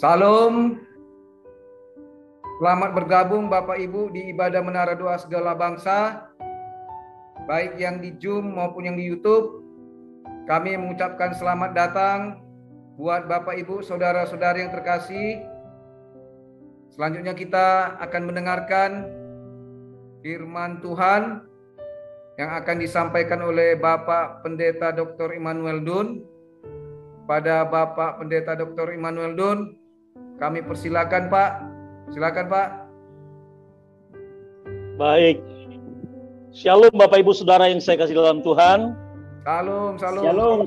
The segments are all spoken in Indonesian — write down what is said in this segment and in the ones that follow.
Salam, selamat bergabung Bapak Ibu di ibadah Menara Doa Segala Bangsa, baik yang di Zoom maupun yang di YouTube. Kami mengucapkan selamat datang buat Bapak Ibu, saudara-saudari yang terkasih. Selanjutnya kita akan mendengarkan firman Tuhan yang akan disampaikan oleh Bapak Pendeta Dr. Immanuel Dun. Pada Bapak Pendeta Dr. Immanuel Dun, kami persilakan Pak. Silakan Pak. Baik. Shalom Bapak Ibu Saudara yang saya kasih dalam Tuhan. Shalom. Shalom.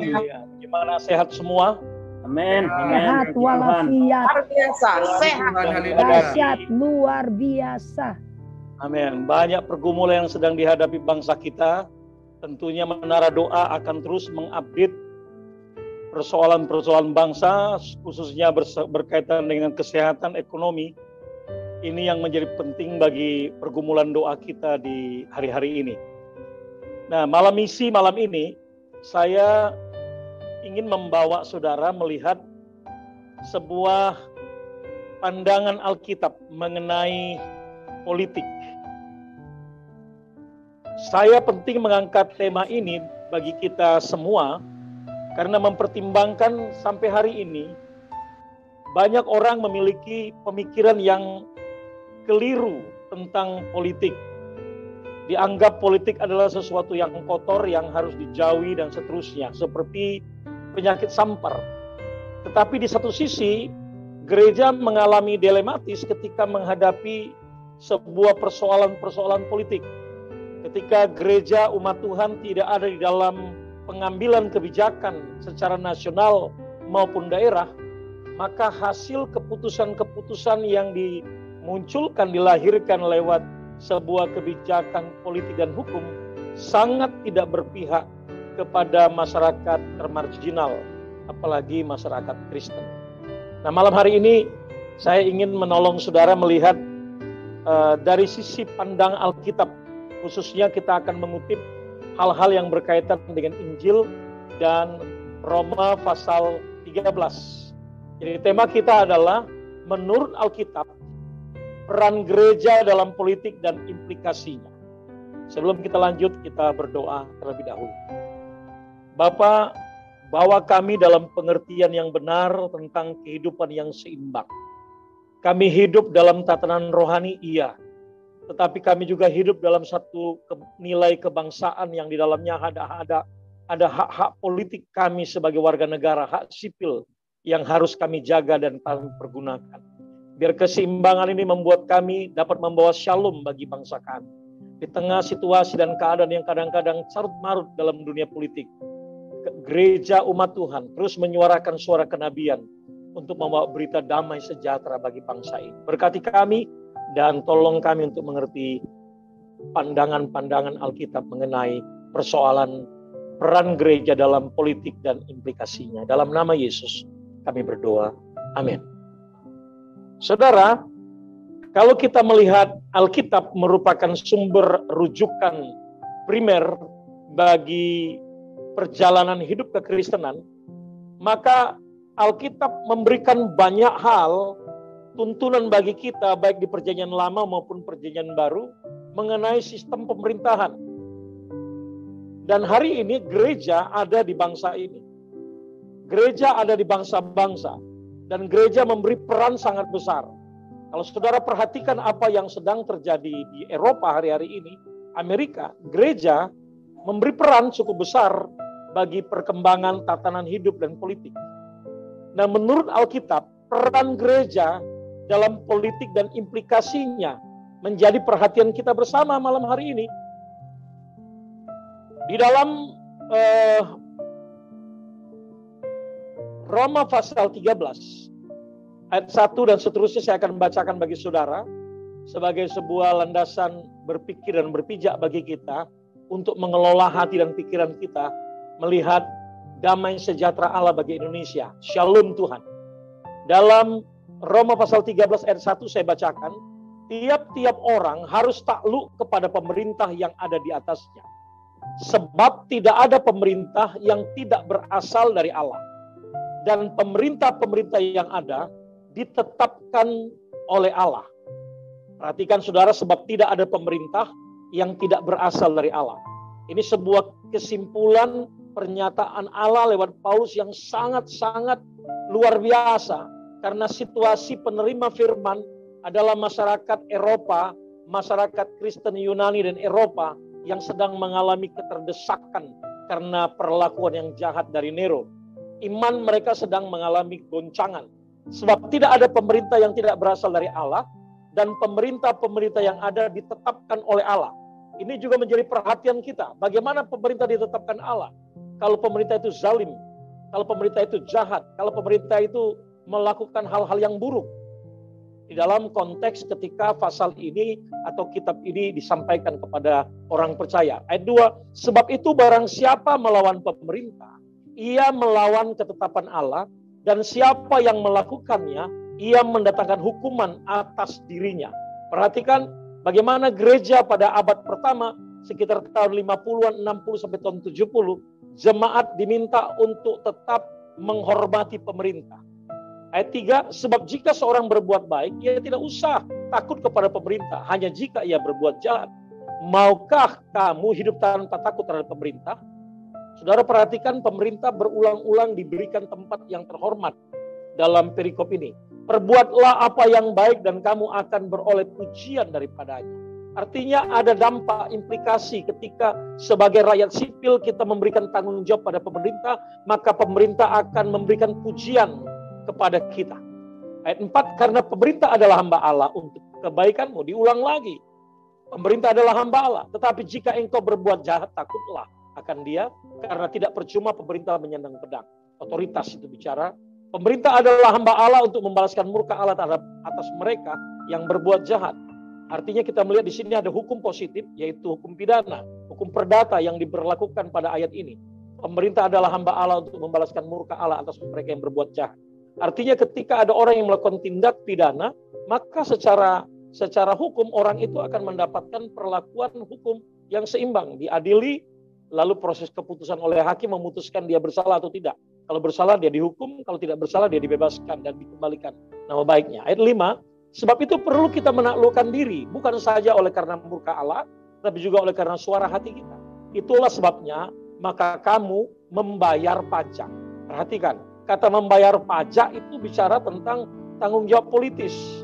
Ya, gimana, sehat semua? Amin. Sehat walafiat. Luar biasa. Sehat. Dahsyat luar biasa. Amin. Banyak pergumulan yang sedang dihadapi bangsa kita. Tentunya Menara Doa akan terus mengupdate persoalan-persoalan bangsa, khususnya berkaitan dengan kesehatan ekonomi. Ini yang menjadi penting bagi pergumulan doa kita di hari-hari ini. Nah, malam ini, saya ingin membawa saudara melihat sebuah pandangan Alkitab mengenai politik. Saya penting mengangkat tema ini bagi kita semua, karena mempertimbangkan sampai hari ini, banyak orang memiliki pemikiran yang keliru tentang politik. Dianggap politik adalah sesuatu yang kotor, yang harus dijauhi dan seterusnya, seperti penyakit sampar. Tetapi di satu sisi, gereja mengalami dilematis ketika menghadapi sebuah persoalan-persoalan politik. Ketika gereja umat Tuhan tidak ada di dalam pengambilan kebijakan secara nasional maupun daerah, maka hasil keputusan-keputusan yang dimunculkan, dilahirkan lewat sebuah kebijakan politik dan hukum sangat tidak berpihak kepada masyarakat termarginal, apalagi masyarakat Kristen. Nah, malam hari ini saya ingin menolong saudara melihat dari sisi pandang Alkitab, khususnya kita akan mengutip hal-hal yang berkaitan dengan Injil dan Roma pasal 13. Jadi tema kita adalah menurut Alkitab, peran gereja dalam politik dan implikasinya. Sebelum kita lanjut, kita berdoa terlebih dahulu. Bapa, bawa kami dalam pengertian yang benar tentang kehidupan yang seimbang. Kami hidup dalam tatanan rohani, iya. Tetapi kami juga hidup dalam satu nilai kebangsaan yang di dalamnya ada hak-hak politik kami sebagai warga negara, hak sipil yang harus kami jaga dan kami pergunakan. Biar keseimbangan ini membuat kami dapat membawa shalom bagi bangsa kami. Di tengah situasi dan keadaan yang kadang-kadang carut marut dalam dunia politik, gereja umat Tuhan terus menyuarakan suara kenabian untuk membawa berita damai sejahtera bagi bangsa ini. Berkati kami dan tolong kami untuk mengerti pandangan-pandangan Alkitab mengenai persoalan peran gereja dalam politik dan implikasinya. Dalam nama Yesus kami berdoa. Amin. Saudara, kalau kita melihat Alkitab merupakan sumber rujukan primer bagi perjalanan hidup kekristenan, maka Alkitab memberikan banyak hal tuntunan bagi kita, baik di perjanjian lama maupun perjanjian baru, mengenai sistem pemerintahan. Dan hari ini gereja ada di bangsa ini. Gereja ada di bangsa-bangsa. Dan gereja memberi peran sangat besar. Kalau saudara perhatikan apa yang sedang terjadi di Eropa hari-hari ini, Amerika, gereja memberi peran cukup besar bagi perkembangan tatanan hidup dan politik. Nah, menurut Alkitab, peran gereja dalam politik dan implikasinya menjadi perhatian kita bersama malam hari ini. Di dalam Roma pasal 13 ayat 1 dan seterusnya saya akan bacakan bagi saudara sebagai sebuah landasan berpikir dan berpijak bagi kita untuk mengelola hati dan pikiran kita melihat damai sejahtera Allah bagi Indonesia. Shalom Tuhan. Dalam Roma pasal 13 ayat 1 saya bacakan, tiap-tiap orang harus takluk kepada pemerintah yang ada di atasnya. Sebab tidak ada pemerintah yang tidak berasal dari Allah. dan pemerintah-pemerintah yang ada ditetapkan oleh Allah. Perhatikan saudara, sebab tidak ada pemerintah yang tidak berasal dari Allah. Ini sebuah kesimpulan pernyataan Allah lewat Paulus yang sangat-sangat luar biasa. Karena situasi penerima firman adalah masyarakat Eropa, masyarakat Kristen Yunani dan Eropa yang sedang mengalami keterdesakan karena perlakuan yang jahat dari Nero. Iman mereka sedang mengalami goncangan. Sebab tidak ada pemerintah yang tidak berasal dari Allah, dan pemerintah-pemerintah yang ada ditetapkan oleh Allah. Ini juga menjadi perhatian kita. Bagaimana pemerintah ditetapkan Allah? Kalau pemerintah itu zalim, kalau pemerintah itu jahat, kalau pemerintah itu melakukan hal-hal yang buruk. Di dalam konteks ketika pasal ini atau kitab ini disampaikan kepada orang percaya. Ayat 2, sebab itu barang siapa melawan pemerintah, ia melawan ketetapan Allah, dan siapa yang melakukannya, ia mendatangkan hukuman atas dirinya. Perhatikan bagaimana gereja pada abad pertama, sekitar tahun 50-an, 60 sampai tahun 70, jemaat diminta untuk tetap menghormati pemerintah. Ayat 3, sebab jika seorang berbuat baik, ia tidak usah takut kepada pemerintah, hanya jika ia berbuat jahat. Maukah kamu hidup tanpa takut terhadap pemerintah? Saudara perhatikan, pemerintah berulang-ulang diberikan tempat yang terhormat dalam perikop ini. Perbuatlah apa yang baik dan kamu akan beroleh pujian daripadanya. Artinya ada dampak, implikasi ketika sebagai rakyat sipil kita memberikan tanggung jawab pada pemerintah, maka pemerintah akan memberikan pujian kepada kita. Ayat 4, karena pemerintah adalah hamba Allah untuk kebaikanmu. Diulang lagi, pemerintah adalah hamba Allah. Tetapi jika engkau berbuat jahat, takutlah akan dia, karena tidak percuma pemerintah menyandang pedang. Otoritas itu bicara. Pemerintah adalah hamba Allah untuk membalaskan murka Allah atas mereka yang berbuat jahat. Artinya kita melihat di sini ada hukum positif, yaitu hukum pidana, hukum perdata yang diberlakukan pada ayat ini. Pemerintah adalah hamba Allah untuk membalaskan murka Allah atas mereka yang berbuat jahat. Artinya ketika ada orang yang melakukan tindak pidana, maka secara hukum orang itu akan mendapatkan perlakuan hukum yang seimbang, diadili, lalu proses keputusan oleh hakim memutuskan dia bersalah atau tidak. Kalau bersalah dia dihukum, kalau tidak bersalah dia dibebaskan dan dikembalikan nama baiknya. Ayat 5, sebab itu perlu kita menaklukkan diri, bukan saja oleh karena murka Allah, tapi juga oleh karena suara hati kita. Itulah sebabnya, maka kamu membayar pajak. Perhatikan, kata membayar pajak itu bicara tentang tanggung jawab politis.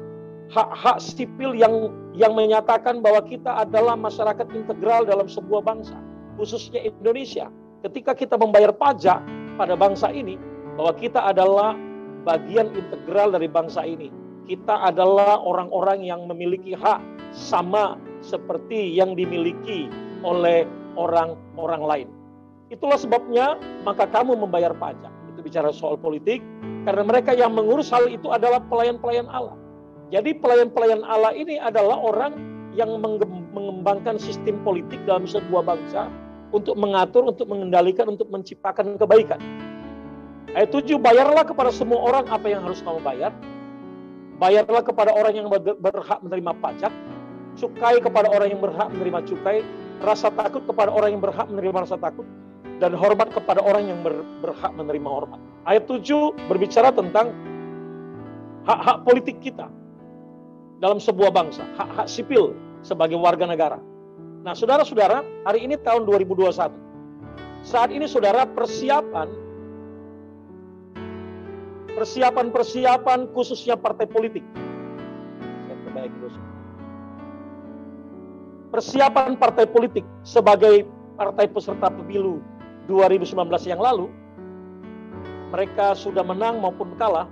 Hak-hak sipil yang menyatakan bahwa kita adalah masyarakat integral dalam sebuah bangsa, khususnya Indonesia. Ketika kita membayar pajak pada bangsa ini, bahwa kita adalah bagian integral dari bangsa ini. Kita adalah orang-orang yang memiliki hak sama seperti yang dimiliki oleh orang-orang lain. Itulah sebabnya maka kamu membayar pajak. Itu bicara soal politik, karena mereka yang mengurus hal itu adalah pelayan-pelayan Allah. Jadi pelayan-pelayan Allah ini adalah orang yang mengembangkan sistem politik dalam sebuah bangsa, untuk mengatur, untuk mengendalikan, untuk menciptakan kebaikan. Ayat 7, bayarlah kepada semua orang apa yang harus kamu bayar. Bayarlah kepada orang yang berhak menerima pajak. Cukai kepada orang yang berhak menerima cukai. Rasa takut kepada orang yang berhak menerima rasa takut. Dan hormat kepada orang yang berhak menerima hormat. Ayat 7 berbicara tentang hak-hak politik kita dalam sebuah bangsa. Hak-hak sipil sebagai warga negara. Nah, saudara-saudara, hari ini tahun 2021. Saat ini saudara persiapan khususnya partai politik. Saya perbaiki dulu. Persiapan partai politik sebagai partai peserta pemilu 2019 yang lalu, mereka sudah menang maupun kalah,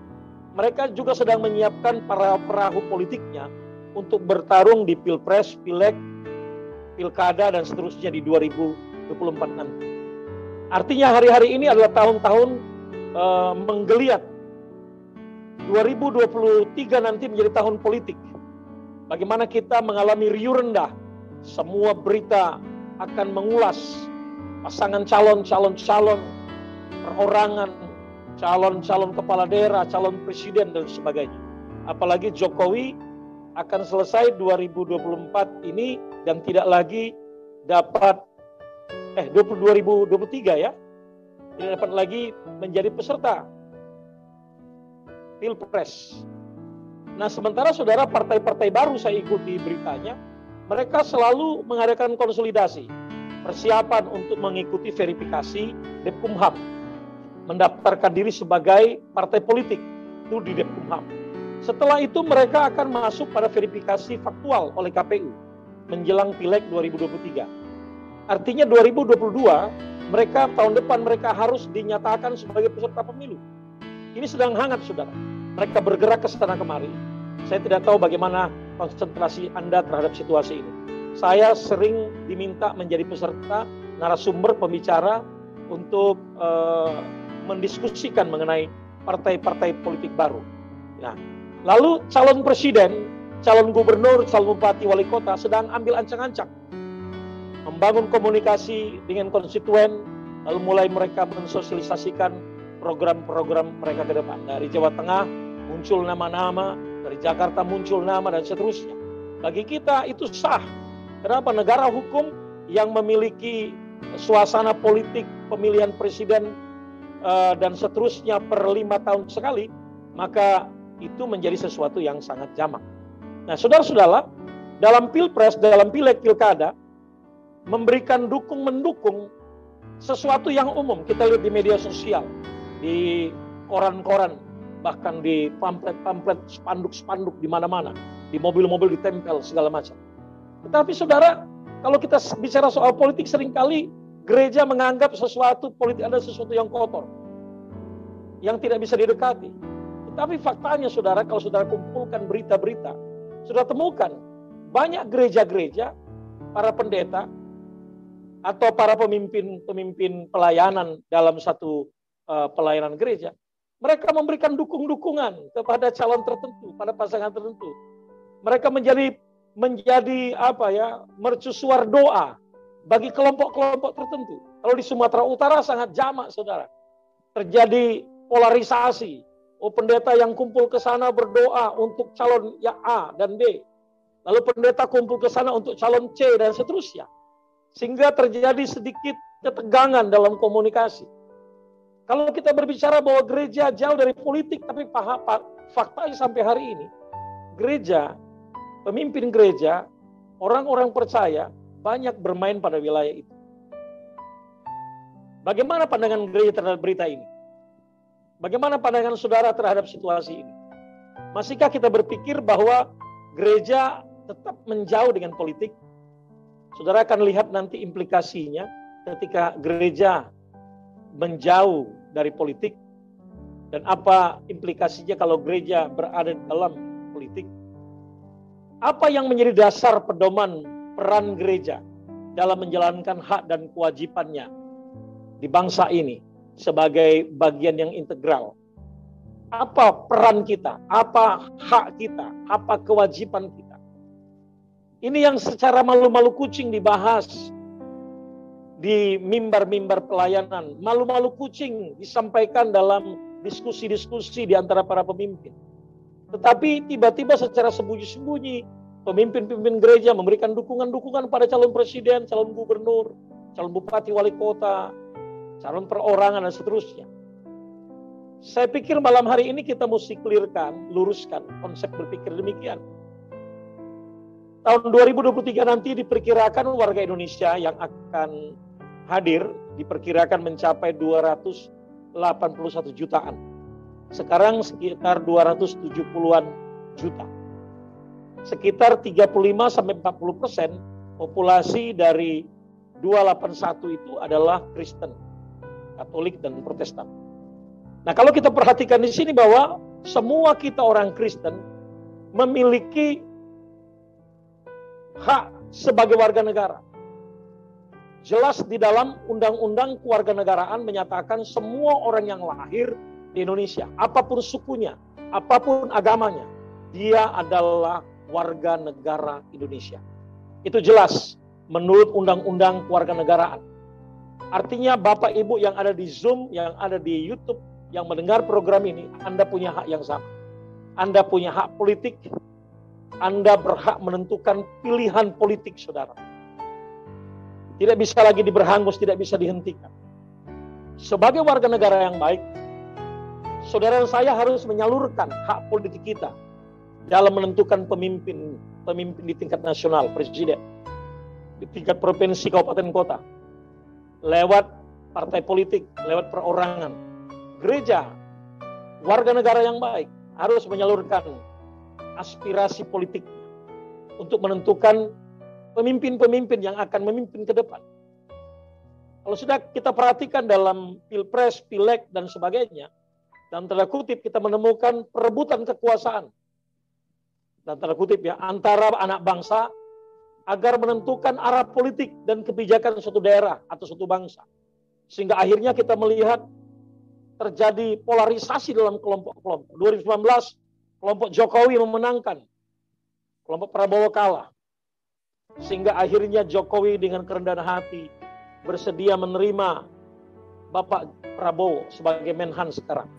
mereka juga sedang menyiapkan para perahu politiknya untuk bertarung di Pilpres, Pileg, Pilkada dan seterusnya di 2024 nanti. Artinya hari-hari ini adalah tahun-tahun menggeliat. 2023 nanti menjadi tahun politik. Bagaimana kita mengalami riuh rendah. Semua berita akan mengulas pasangan calon, perorangan, calon kepala daerah, calon presiden dan sebagainya. Apalagi Jokowi akan selesai 2024 ini dan tidak lagi dapat 2023 ya. Tidak dapat lagi menjadi peserta Pilpres. Nah, sementara saudara partai-partai baru saya ikuti beritanya, mereka selalu mengadakan konsolidasi, persiapan untuk mengikuti verifikasi Depkumham, mendaftarkan diri sebagai partai politik itu di Depkumham. Setelah itu mereka akan masuk pada verifikasi faktual oleh KPU menjelang Pileg 2023. Artinya 2022 mereka tahun depan mereka harus dinyatakan sebagai peserta pemilu. Ini sedang hangat, saudara. Mereka bergerak ke sana kemari. Saya tidak tahu bagaimana konsentrasi Anda terhadap situasi ini. Saya sering diminta menjadi peserta, narasumber, pembicara untuk mendiskusikan mengenai partai-partai politik baru. Nah, lalu calon presiden, calon gubernur, calon bupati, wali kota sedang ambil ancang-ancang membangun komunikasi dengan konstituen, lalu mulai mereka mensosialisasikan program-program mereka ke depan. Dari Jawa Tengah muncul nama-nama, dari Jakarta muncul nama, dan seterusnya. Bagi kita itu sah. Kenapa? Negara hukum yang memiliki suasana politik pemilihan presiden dan seterusnya per 5 tahun sekali, maka itu menjadi sesuatu yang sangat jamak. Nah, saudara-saudara, dalam pilpres, dalam pileg, pilkada, memberikan mendukung sesuatu yang umum. Kita lihat di media sosial, di koran-koran, bahkan di pamflet, spanduk-spanduk di mana-mana, di mobil-mobil ditempel segala macam. Tetapi saudara, kalau kita bicara soal politik, seringkali gereja menganggap sesuatu politik adalah sesuatu yang kotor, yang tidak bisa didekati. Tetapi faktanya saudara, kalau saudara kumpulkan berita-berita, sudah temukan banyak gereja-gereja, para pendeta atau para pemimpin pelayanan dalam satu pelayanan gereja, mereka memberikan dukungan kepada calon tertentu, pada pasangan tertentu. Mereka menjadi mercusuar doa bagi kelompok-kelompok tertentu. Kalau di Sumatera Utara sangat jamak, saudara. Terjadi polarisasi. Pendeta yang kumpul ke sana berdoa untuk calon yang A dan B. Lalu pendeta kumpul ke sana untuk calon C dan seterusnya. Sehingga terjadi sedikit ketegangan dalam komunikasi. Kalau kita berbicara bahwa gereja jauh dari politik, tapi faktanya sampai hari ini, gereja, pemimpin gereja, orang-orang percaya banyak bermain pada wilayah itu. Bagaimana pandangan gereja terhadap berita ini? Bagaimana pandangan saudara terhadap situasi ini? Masihkah kita berpikir bahwa gereja tetap menjauh dengan politik? Saudara akan lihat nanti implikasinya ketika gereja menjauh dari politik, dan apa implikasinya kalau gereja berada dalam politik. Apa yang menjadi dasar pedoman peran gereja dalam menjalankan hak dan kewajibannya di bangsa ini sebagai bagian yang integral? Apa peran kita? Apa hak kita? Apa kewajiban kita? Ini yang secara malu-malu kucing dibahas di mimbar-mimbar pelayanan. Malu-malu kucing disampaikan dalam diskusi-diskusi di antara para pemimpin. Tetapi tiba-tiba secara sembunyi-sembunyi pemimpin-pemimpin gereja memberikan dukungan-dukungan pada calon presiden, calon gubernur, calon bupati, wali kota, calon perorangan, dan seterusnya. Saya pikir malam hari ini kita mesti clearkan, luruskan konsep berpikir demikian. Tahun 2023 nanti diperkirakan warga Indonesia yang akan hadir diperkirakan mencapai 281 jutaan. Sekarang sekitar 270-an juta. Sekitar 35-40% populasi dari 281 itu adalah Kristen, Katolik, dan Protestan. Nah, kalau kita perhatikan di sini bahwa semua kita orang Kristen memiliki hak sebagai warga negara. Jelas di dalam Undang-Undang Kewarganegaraan menyatakan semua orang yang lahir di Indonesia, apapun sukunya, apapun agamanya, dia adalah warga negara Indonesia. Itu jelas menurut Undang-Undang Kewarganegaraan. Artinya Bapak Ibu yang ada di Zoom, yang ada di YouTube, yang mendengar program ini, Anda punya hak yang sama. Anda punya hak politik, Anda berhak menentukan pilihan politik saudara. Tidak bisa lagi diberhanggus, tidak bisa dihentikan. Sebagai warga negara yang baik, saudara dan saya harus menyalurkan hak politik kita dalam menentukan pemimpin di tingkat nasional, presiden, di tingkat provinsi, kabupaten, kota, lewat partai politik, lewat perorangan. Gereja, warga negara yang baik, harus menyalurkan aspirasi politiknya untuk menentukan pemimpin-pemimpin yang akan memimpin ke depan. Kalau sudah kita perhatikan dalam pilpres, pileg, dan sebagainya, dalam tanda kutip kita menemukan perebutan kekuasaan, dalam tanda kutip ya, antara anak bangsa agar menentukan arah politik dan kebijakan suatu daerah atau suatu bangsa. Sehingga akhirnya kita melihat terjadi polarisasi dalam kelompok-kelompok. 2019 kelompok Jokowi memenangkan, kelompok Prabowo kalah. Sehingga akhirnya Jokowi dengan kerendahan hati bersedia menerima Bapak Prabowo sebagai Menhan sekarang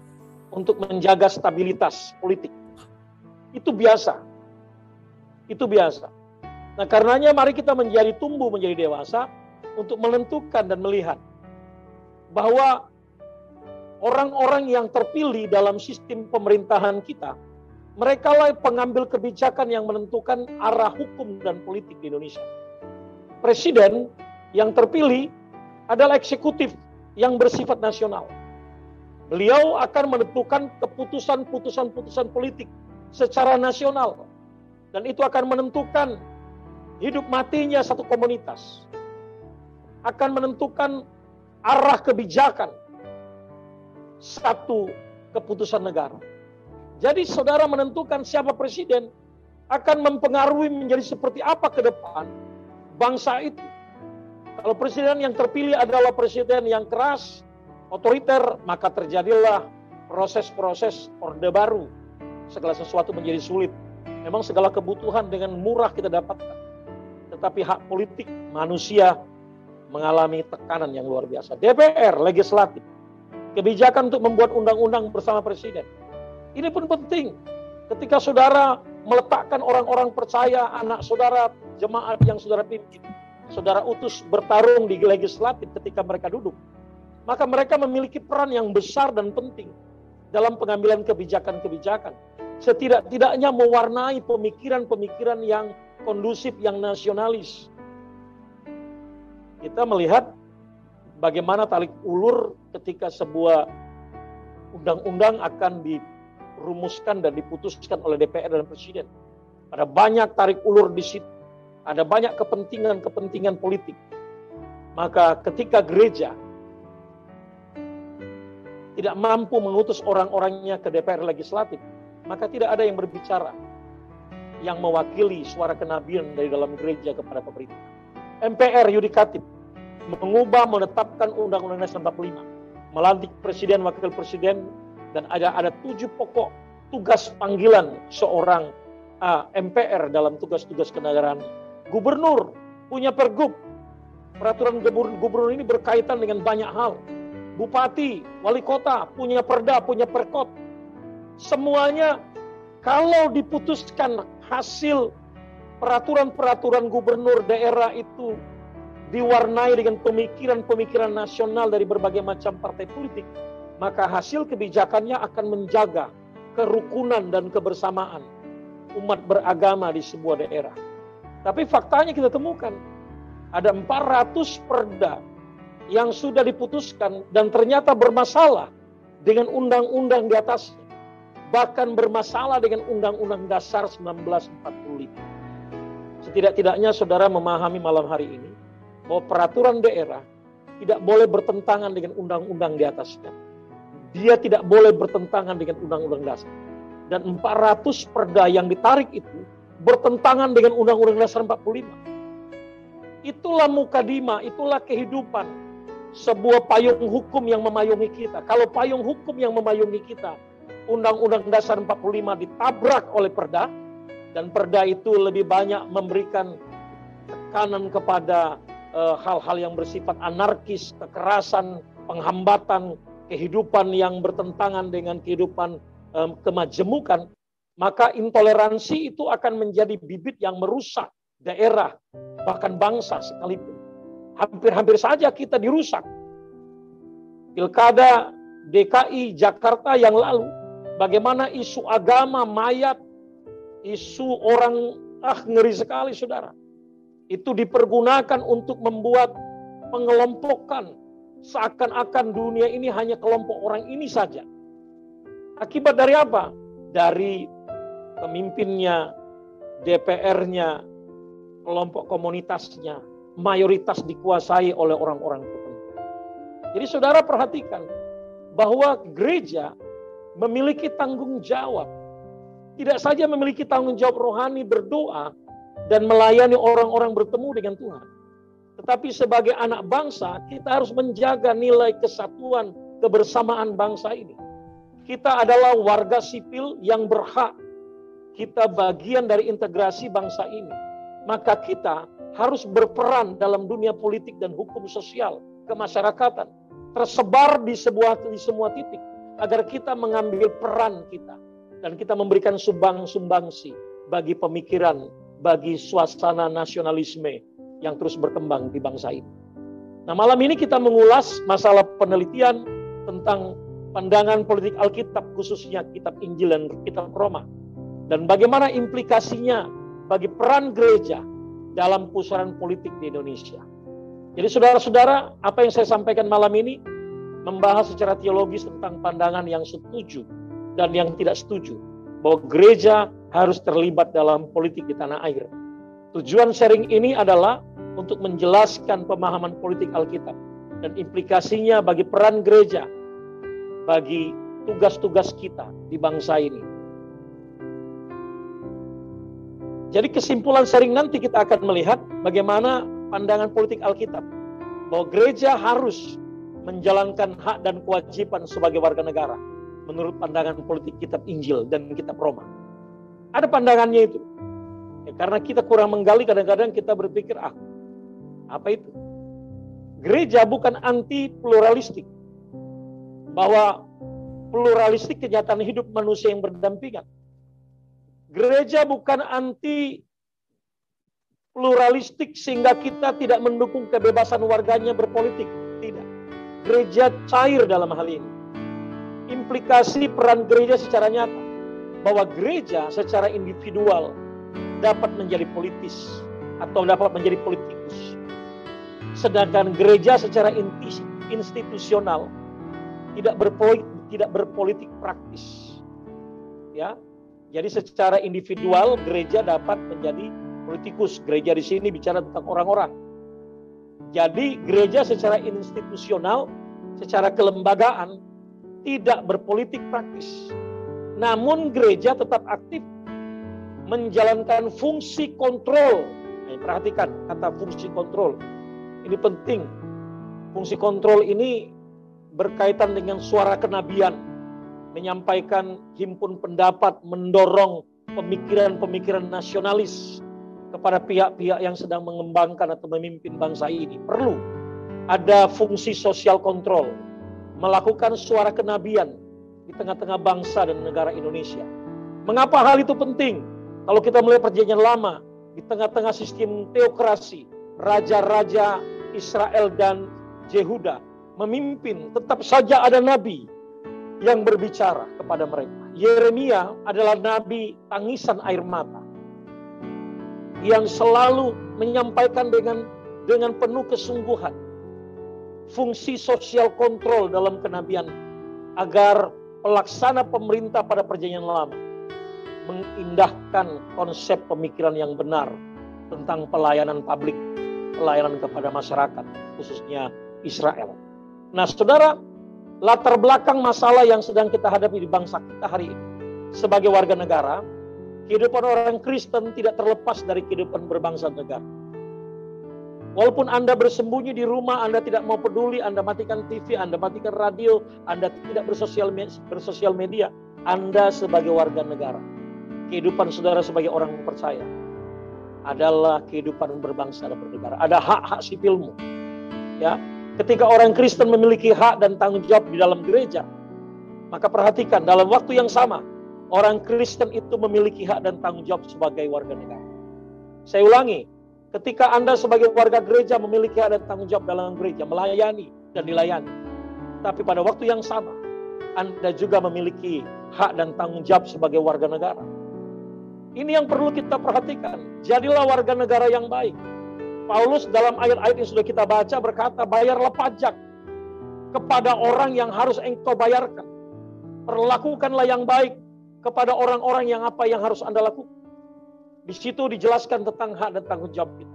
untuk menjaga stabilitas politik. Itu biasa. Itu biasa. Nah, karenanya mari kita tumbuh menjadi dewasa untuk menentukan dan melihat bahwa orang-orang yang terpilih dalam sistem pemerintahan kita, mereka lah pengambil kebijakan yang menentukan arah hukum dan politik di Indonesia. Presiden yang terpilih adalah eksekutif yang bersifat nasional. Beliau akan menentukan keputusan-putusan politik secara nasional. Dan itu akan menentukan hidup matinya satu komunitas. Akan menentukan arah kebijakan satu keputusan negara. Jadi saudara menentukan siapa presiden akan mempengaruhi menjadi seperti apa ke depan bangsa itu. Kalau presiden yang terpilih adalah presiden yang keras, otoriter, maka terjadilah proses-proses orde baru. Segala sesuatu menjadi sulit. Memang segala kebutuhan dengan murah kita dapatkan. Tetapi hak politik manusia mengalami tekanan yang luar biasa. DPR, legislatif, kebijakan untuk membuat undang-undang bersama presiden. Ini pun penting. Ketika saudara meletakkan orang-orang percaya, anak saudara, jemaat yang saudara pimpin, saudara utus bertarung di legislatif ketika mereka duduk, maka mereka memiliki peran yang besar dan penting dalam pengambilan kebijakan-kebijakan. Setidak-tidaknya mewarnai pemikiran-pemikiran yang kondusif, yang nasionalis. Kita melihat bagaimana tarik ulur ketika sebuah undang-undang akan dirumuskan dan diputuskan oleh DPR dan Presiden. Ada banyak tarik ulur di situ. Ada banyak kepentingan politik. Maka ketika gereja tidak mampu mengutus orang-orangnya ke DPR legislatif, maka tidak ada yang berbicara yang mewakili suara kenabian dari dalam gereja kepada pemerintah. MPR yudikatif mengubah, menetapkan Undang-Undang Dasar 45, melantik presiden, wakil presiden, dan ada 7 pokok tugas panggilan seorang MPR dalam tugas-tugas kenegaraan. Gubernur punya pergub. Peraturan gubernur ini berkaitan dengan banyak hal. Bupati, wali kota punya perda, punya perkot. Semuanya kalau diputuskan hasil peraturan-peraturan gubernur daerah itu diwarnai dengan pemikiran-pemikiran nasional dari berbagai macam partai politik, maka hasil kebijakannya akan menjaga kerukunan dan kebersamaan umat beragama di sebuah daerah. Tapi faktanya kita temukan ada 400 perda yang sudah diputuskan dan ternyata bermasalah dengan undang-undang di atasnya. Bahkan bermasalah dengan Undang-Undang Dasar 1945. Setidak-tidaknya saudara memahami malam hari ini bahwa peraturan daerah tidak boleh bertentangan dengan undang-undang di atasnya. Dia tidak boleh bertentangan dengan Undang-Undang Dasar. Dan 400 perda yang ditarik itu bertentangan dengan Undang-Undang Dasar 45. Itulah mukadimah, itulah kehidupan sebuah payung hukum yang memayungi kita. Kalau payung hukum yang memayungi kita, Undang-Undang Dasar 45 ditabrak oleh perda, dan perda itu lebih banyak memberikan tekanan kepada hal-hal yang bersifat anarkis, kekerasan, penghambatan, kehidupan yang bertentangan dengan kehidupan kemajemukan, maka intoleransi itu akan menjadi bibit yang merusak daerah, bahkan bangsa sekalipun. Hampir-hampir saja kita dirusak. Pilkada DKI Jakarta yang lalu, bagaimana isu agama, mayat, isu orang, ngeri sekali saudara. Itu dipergunakan untuk membuat pengelompokan, seakan-akan dunia ini hanya kelompok orang ini saja. Akibat dari apa? Dari pemimpinnya, DPR-nya, kelompok komunitasnya, mayoritas dikuasai oleh orang-orang tertentu. Jadi saudara perhatikan bahwa gereja memiliki tanggung jawab. Tidak saja memiliki tanggung jawab rohani berdoa dan melayani orang-orang bertemu dengan Tuhan. Tetapi sebagai anak bangsa, kita harus menjaga nilai kesatuan, kebersamaan bangsa ini. Kita adalah warga sipil yang berhak. Kita bagian dari integrasi bangsa ini. Maka kita harus berperan dalam dunia politik dan hukum sosial, kemasyarakatan. Tersebar di semua titik. Agar kita mengambil peran kita. Dan kita memberikan sumbangsi bagi pemikiran, bagi suasana nasionalisme yang terus berkembang di bangsa ini. Nah, malam ini kita mengulas masalah penelitian tentang pandangan politik Alkitab, khususnya kitab Injil dan kitab Roma. Dan bagaimana implikasinya bagi peran gereja dalam pusaran politik di Indonesia. Jadi saudara-saudara, apa yang saya sampaikan malam ini membahas secara teologis tentang pandangan yang setuju dan yang tidak setuju bahwa gereja harus terlibat dalam politik di tanah air. Tujuan sharing ini adalah untuk menjelaskan pemahaman politik Alkitab dan implikasinya bagi peran gereja, bagi tugas-tugas kita di bangsa ini. Jadi kesimpulan sharing nanti kita akan melihat bagaimana pandangan politik Alkitab bahwa gereja harus menjalankan hak dan kewajiban sebagai warga negara menurut pandangan politik kitab Injil dan kitab Roma. Ada pandangannya itu. Ya, karena kita kurang menggali, kadang-kadang kita berpikir, apa itu? Gereja bukan anti pluralistik. Bahwa pluralistik kenyataan hidup manusia yang berdampingan. Gereja bukan anti pluralistik sehingga kita tidak mendukung kebebasan warganya berpolitik. Tidak. Gereja cair dalam hal ini. Implikasi peran gereja secara nyata bahwa gereja secara individual dapat menjadi politis atau dapat menjadi politikus. Sedangkan gereja secara institusional tidak berpolitik praktis. Ya. Jadi secara individual gereja dapat menjadi politikus. Gereja di sini bicara tentang orang-orang. Jadi gereja secara institusional, secara kelembagaan tidak berpolitik praktis. Namun gereja tetap aktif menjalankan fungsi kontrol. Nah, perhatikan kata fungsi kontrol. Ini penting. Fungsi kontrol ini berkaitan dengan suara kenabian, menyampaikan himpun pendapat, mendorong pemikiran-pemikiran nasionalis kepada pihak-pihak yang sedang mengembangkan atau memimpin bangsa ini. Perlu ada fungsi sosial kontrol, melakukan suara kenabian di tengah-tengah bangsa dan negara Indonesia. Mengapa hal itu penting? Kalau kita melihat perjanjian lama, di tengah-tengah sistem teokrasi, raja-raja Israel dan Yehuda memimpin, tetap saja ada nabi yang berbicara kepada mereka. Yeremia adalah nabi tangisan air mata yang selalu menyampaikan dengan penuh kesungguhan fungsi sosial kontrol dalam kenabian agar pelaksana pemerintah pada perjanjian lama mengindahkan konsep pemikiran yang benar tentang pelayanan publik, pelayanan kepada masyarakat, khususnya Israel. Nah, saudara, latar belakang masalah yang sedang kita hadapi di bangsa kita hari ini sebagai warga negara, kehidupan orang Kristen tidak terlepas dari kehidupan berbangsa negara. Walaupun Anda bersembunyi di rumah, Anda tidak mau peduli, Anda matikan TV, Anda matikan radio, Anda tidak bersosial media, Anda sebagai warga negara. Kehidupan saudara sebagai orang percaya adalah kehidupan berbangsa dan bernegara. Ada hak-hak sipilmu. Ya, ketika orang Kristen memiliki hak dan tanggung jawab di dalam gereja, maka perhatikan dalam waktu yang sama, orang Kristen itu memiliki hak dan tanggung jawab sebagai warga negara. Saya ulangi, ketika Anda sebagai warga gereja memiliki hak dan tanggung jawab dalam gereja, melayani dan dilayani. Tapi pada waktu yang sama, Anda juga memiliki hak dan tanggung jawab sebagai warga negara. Ini yang perlu kita perhatikan. Jadilah warga negara yang baik. Paulus dalam ayat-ayat yang sudah kita baca berkata, bayarlah pajak kepada orang yang harus engkau bayarkan. Perlakukanlah yang baik kepada orang-orang yang apa yang harus Anda lakukan. Di situ dijelaskan tentang hak dan tanggung jawab kita.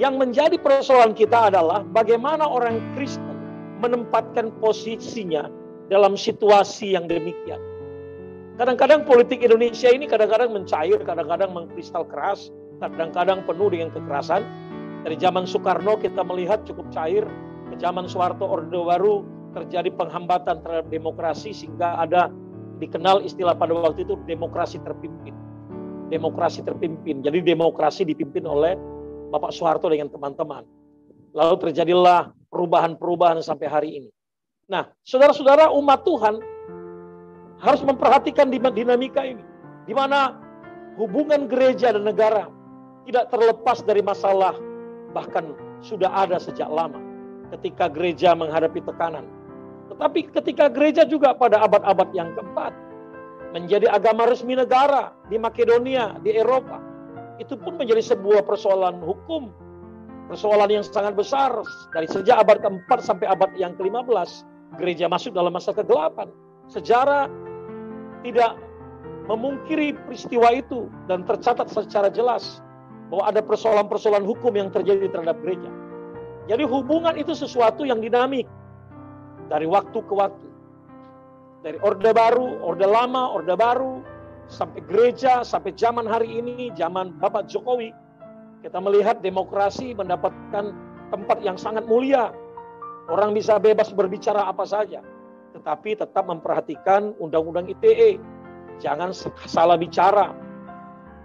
Yang menjadi persoalan kita adalah bagaimana orang Kristen menempatkan posisinya dalam situasi yang demikian. Kadang-kadang politik Indonesia ini kadang-kadang mencair, kadang-kadang mengkristal keras, kadang-kadang penuh dengan kekerasan. Dari zaman Soekarno kita melihat cukup cair, ke zaman Soeharto Orde Baru terjadi penghambatan terhadap demokrasi sehingga ada dikenal istilah pada waktu itu demokrasi terpimpin. Demokrasi terpimpin. Jadi demokrasi dipimpin oleh Bapak Soeharto dengan teman-teman. Lalu terjadilah perubahan-perubahan sampai hari ini. Nah, saudara-saudara, umat Tuhan harus memperhatikan dinamika ini. Di mana hubungan gereja dan negara tidak terlepas dari masalah, bahkan sudah ada sejak lama ketika gereja menghadapi tekanan. Tetapi ketika gereja juga pada abad-abad yang keempat menjadi agama resmi negara di Makedonia, di Eropa, itu pun menjadi sebuah persoalan hukum, persoalan yang sangat besar. Dari sejak abad keempat sampai abad yang ke-15, gereja masuk dalam masa kegelapan. Sejarah tidak memungkiri peristiwa itu dan tercatat secara jelas bahwa ada persoalan-persoalan hukum yang terjadi terhadap gereja. Jadi hubungan itu sesuatu yang dinamik dari waktu ke waktu. Dari Orde Baru, Orde Lama, Orde Baru, sampai gereja, sampai zaman hari ini, zaman Bapak Jokowi, kita melihat demokrasi mendapatkan tempat yang sangat mulia. Orang bisa bebas berbicara apa saja, tetapi tetap memperhatikan undang-undang ITE. Jangan salah bicara,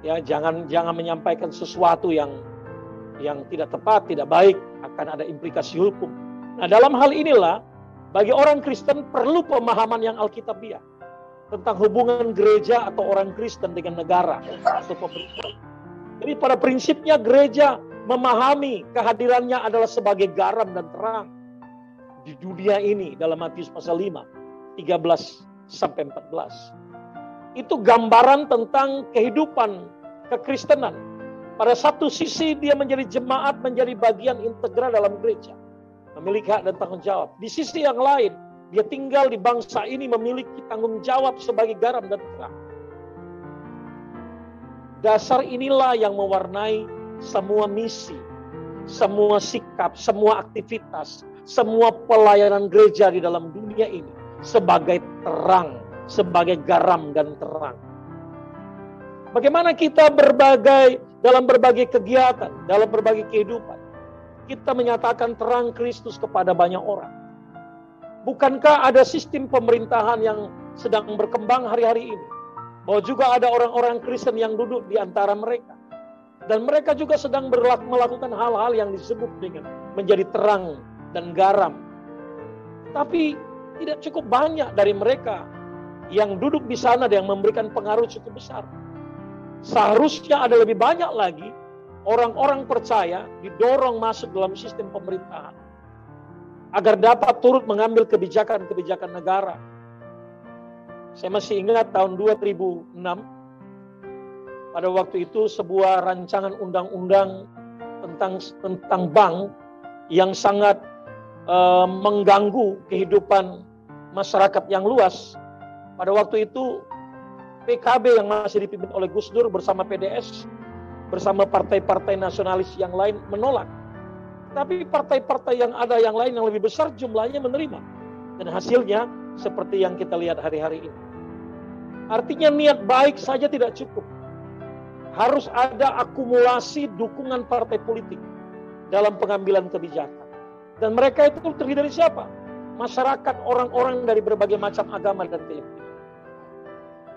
ya, jangan menyampaikan sesuatu yang tidak tepat, tidak baik, akan ada implikasi hukum. Nah, dalam hal inilah bagi orang Kristen perlu pemahaman yang alkitabiah tentang hubungan gereja atau orang Kristen dengan negara atau pemerintah. Jadi pada prinsipnya gereja memahami kehadirannya adalah sebagai garam dan terang di dunia ini dalam Matius pasal 5, 13 sampai 14. Itu gambaran tentang kehidupan kekristenan. Pada satu sisi dia menjadi jemaat, menjadi bagian integral dalam gereja, memiliki hak dan tanggung jawab. Di sisi yang lain, dia tinggal di bangsa ini memiliki tanggung jawab sebagai garam dan terang. Dasar inilah yang mewarnai semua misi, semua sikap, semua aktivitas, semua pelayanan gereja di dalam dunia ini sebagai terang, sebagai garam dan terang. Bagaimana kita dalam berbagai kegiatan, dalam berbagai kehidupan, kita menyatakan terang Kristus kepada banyak orang. Bukankah ada sistem pemerintahan yang sedang berkembang hari-hari ini? Bahwa juga ada orang-orang Kristen yang duduk di antara mereka. Dan mereka juga sedang melakukan hal-hal yang disebut dengan menjadi terang dan garam. Tapi tidak cukup banyak dari mereka yang duduk di sana dan yang memberikan pengaruh cukup besar. Seharusnya ada lebih banyak lagi orang-orang percaya didorong masuk dalam sistem pemerintahan agar dapat turut mengambil kebijakan-kebijakan negara. Saya masih ingat tahun 2006, pada waktu itu sebuah rancangan undang-undang tentang bank yang sangat mengganggu kehidupan masyarakat yang luas. Pada waktu itu PKB yang masih dipimpin oleh Gus Dur bersama PDS, bersama partai-partai nasionalis yang lain menolak. Tapi partai-partai yang ada yang lain yang lebih besar jumlahnya menerima. Dan hasilnya seperti yang kita lihat hari-hari ini. Artinya niat baik saja tidak cukup. Harus ada akumulasi dukungan partai politik dalam pengambilan kebijakan. Dan mereka itu terdiri dari siapa? Masyarakat, orang-orang dari berbagai macam agama dan keyakinan.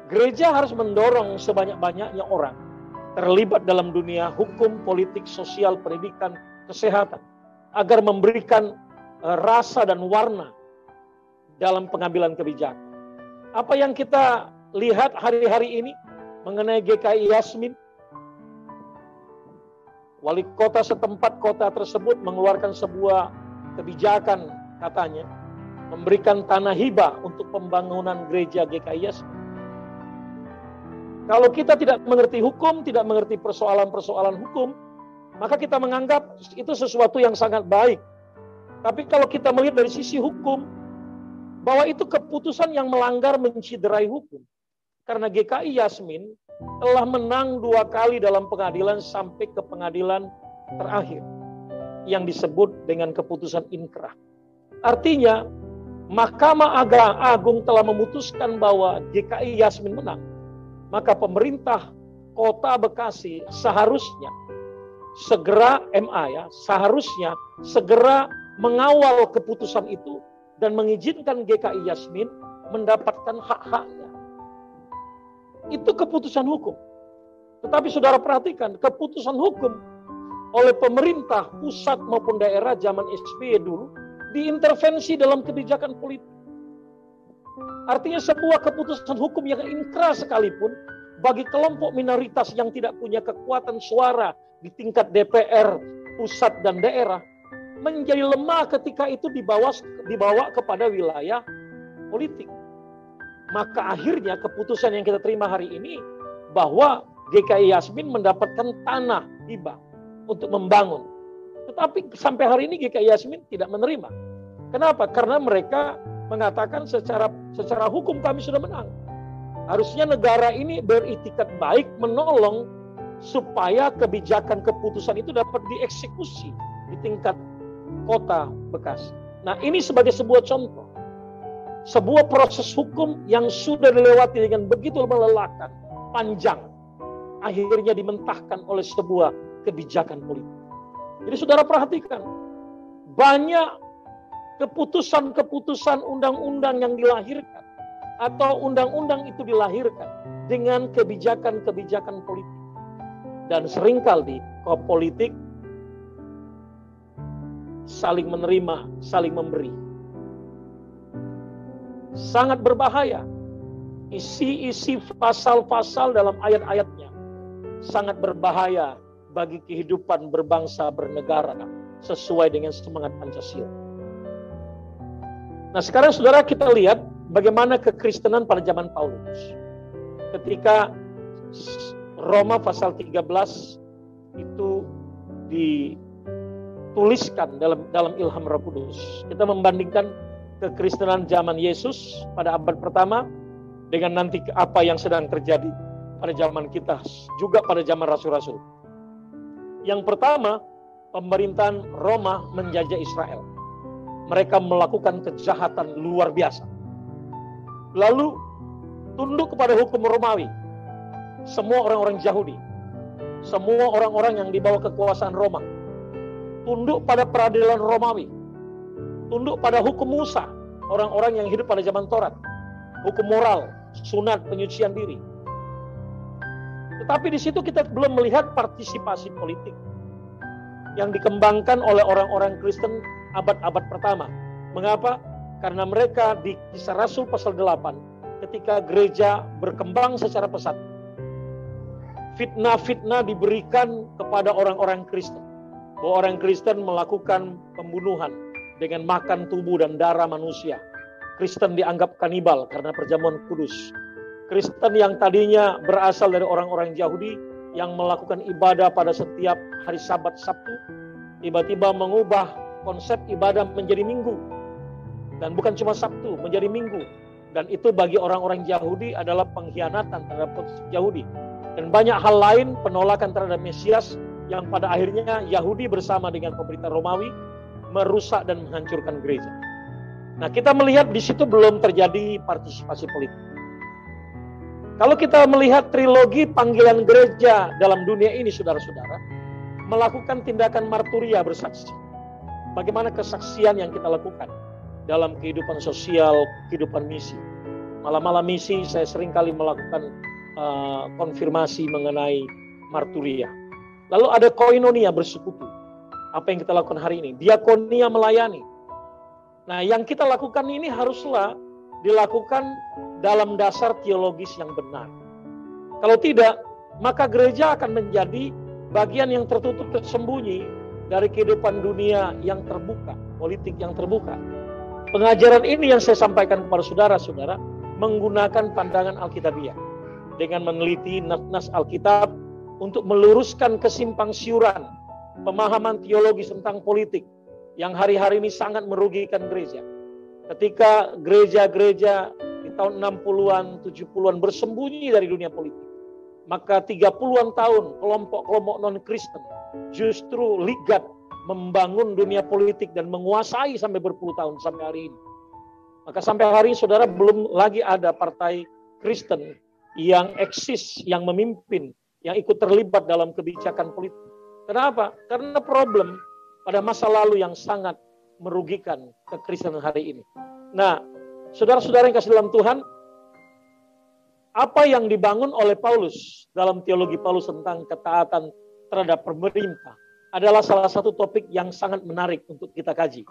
Gereja harus mendorong sebanyak-banyaknya orang terlibat dalam dunia hukum, politik, sosial, pendidikan, kesehatan, agar memberikan rasa dan warna dalam pengambilan kebijakan. Apa yang kita lihat hari-hari ini mengenai GKI Yasmin, wali kota setempat kota tersebut mengeluarkan sebuah kebijakan katanya memberikan tanah hibah untuk pembangunan gereja GKI Yasmin. Kalau kita tidak mengerti hukum, tidak mengerti persoalan-persoalan hukum, maka kita menganggap itu sesuatu yang sangat baik. Tapi kalau kita melihat dari sisi hukum, bahwa itu keputusan yang melanggar, menciderai hukum. Karena GKI Yasmin telah menang 2 kali dalam pengadilan sampai ke pengadilan terakhir yang disebut dengan keputusan inkrah. Artinya, Mahkamah Agung telah memutuskan bahwa GKI Yasmin menang. Maka pemerintah Kota Bekasi seharusnya segera seharusnya segera mengawal keputusan itu dan mengizinkan GKI Yasmin mendapatkan hak-haknya. Itu keputusan hukum. Tetapi saudara perhatikan, keputusan hukum oleh pemerintah pusat maupun daerah zaman SBY dulu diintervensi dalam kebijakan politik. Artinya sebuah keputusan hukum yang inkrah sekalipun bagi kelompok minoritas yang tidak punya kekuatan suara di tingkat DPR, pusat dan daerah menjadi lemah ketika itu dibawa kepada wilayah politik. Maka akhirnya keputusan yang kita terima hari ini bahwa GKI Yasmin mendapatkan tanah hibah untuk membangun. Tetapi sampai hari ini GKI Yasmin tidak menerima. Kenapa? Karena mereka mengatakan secara hukum kami sudah menang. Harusnya negara ini beritikat baik menolong supaya kebijakan keputusan itu dapat dieksekusi di tingkat Kota Bekasi. Nah, ini sebagai sebuah contoh. Sebuah proses hukum yang sudah dilewati dengan begitu melelahkan, panjang, akhirnya dimentahkan oleh sebuah kebijakan politik. Jadi saudara perhatikan, banyak keputusan-keputusan undang-undang yang dilahirkan atau undang-undang itu dilahirkan dengan kebijakan-kebijakan politik. Dan seringkali politik saling menerima, saling memberi. Sangat berbahaya. Isi-isi pasal-pasal dalam ayat-ayatnya sangat berbahaya bagi kehidupan berbangsa bernegara sesuai dengan semangat Pancasila. Nah, sekarang saudara kita lihat bagaimana kekristenan pada zaman Paulus. Ketika Roma pasal 13 itu dituliskan dalam ilham Roh Kudus. Kita membandingkan kekristenan zaman Yesus pada abad pertama dengan nanti apa yang sedang terjadi pada zaman kita, juga pada zaman rasul-rasul. Yang pertama, pemerintahan Roma menjajah Israel. Mereka melakukan kejahatan luar biasa. Lalu tunduk kepada hukum Romawi. Semua orang-orang Yahudi, semua orang-orang yang dibawa kekuasaan Roma, tunduk pada peradilan Romawi, tunduk pada hukum Musa, orang-orang yang hidup pada zaman Taurat, hukum moral, sunat, penyucian diri. Tetapi di situ kita belum melihat partisipasi politik yang dikembangkan oleh orang-orang Kristen abad-abad pertama. Mengapa? Karena mereka di Kisah Rasul pasal 8, ketika gereja berkembang secara pesat, fitnah-fitnah diberikan kepada orang-orang Kristen. Bahwa orang Kristen melakukan pembunuhan dengan makan tubuh dan darah manusia. Kristen dianggap kanibal karena perjamuan kudus. Kristen yang tadinya berasal dari orang-orang Yahudi yang melakukan ibadah pada setiap hari Sabat Sabtu, tiba-tiba mengubah konsep ibadah menjadi Minggu. Dan bukan cuma Sabtu, menjadi Minggu. Dan itu bagi orang-orang Yahudi adalah pengkhianatan terhadap Yahudi. Dan banyak hal lain, penolakan terhadap Mesias, yang pada akhirnya Yahudi bersama dengan pemerintah Romawi merusak dan menghancurkan gereja. Nah, kita melihat di situ belum terjadi partisipasi politik. Kalau kita melihat trilogi panggilan gereja dalam dunia ini, saudara-saudara, melakukan tindakan marturia bersaksi. Bagaimana kesaksian yang kita lakukan dalam kehidupan sosial, kehidupan misi. Malam-malam misi saya seringkali melakukan konfirmasi mengenai marturia. Lalu ada koinonia, bersekutu. Apa yang kita lakukan hari ini? Diakonia, melayani. Nah, yang kita lakukan ini haruslah dilakukan dalam dasar teologis yang benar. Kalau tidak, maka gereja akan menjadi bagian yang tertutup tersembunyi dari kehidupan dunia yang terbuka, politik yang terbuka. Pengajaran ini yang saya sampaikan kepada saudara-saudara menggunakan pandangan Alkitabiah dengan meneliti nas-nas Alkitab untuk meluruskan kesimpang siuran pemahaman teologis tentang politik yang hari-hari ini sangat merugikan gereja. Ketika gereja-gereja di tahun 60-an, 70-an bersembunyi dari dunia politik, maka 30-an tahun kelompok-kelompok non-Kristen justru ligat membangun dunia politik dan menguasai sampai berpuluh tahun sampai hari ini. Maka sampai hari ini saudara belum lagi ada partai Kristen yang eksis, yang memimpin, yang ikut terlibat dalam kebijakan politik. Kenapa? Karena problem pada masa lalu yang sangat merugikan kekristenan hari ini. Nah, saudara-saudara yang kasih dalam Tuhan, apa yang dibangun oleh Paulus dalam teologi Paulus tentang ketaatan terhadap pemerintah adalah salah satu topik yang sangat menarik untuk kita kaji.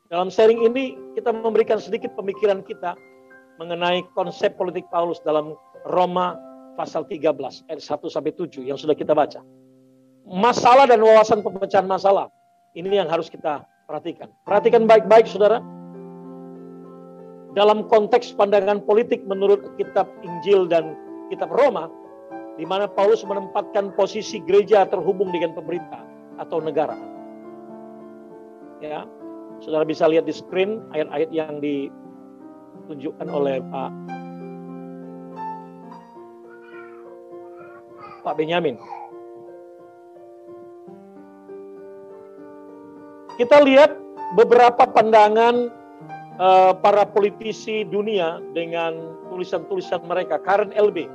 Dalam sharing ini kita memberikan sedikit pemikiran kita mengenai konsep politik Paulus dalam Roma pasal 13 ayat 1-7 yang sudah kita baca. Masalah dan wawasan pemecahan masalah ini yang harus kita perhatikan. Perhatikan baik-baik saudara. Dalam konteks pandangan politik menurut kitab Injil dan kitab Roma, di mana Paulus menempatkan posisi gereja terhubung dengan pemerintah atau negara. Ya, saudara bisa lihat di screen ayat-ayat yang ditunjukkan oleh Pak Benyamin. Kita lihat beberapa pandangan para politisi dunia dengan tulisan-tulisan mereka. Karen LB,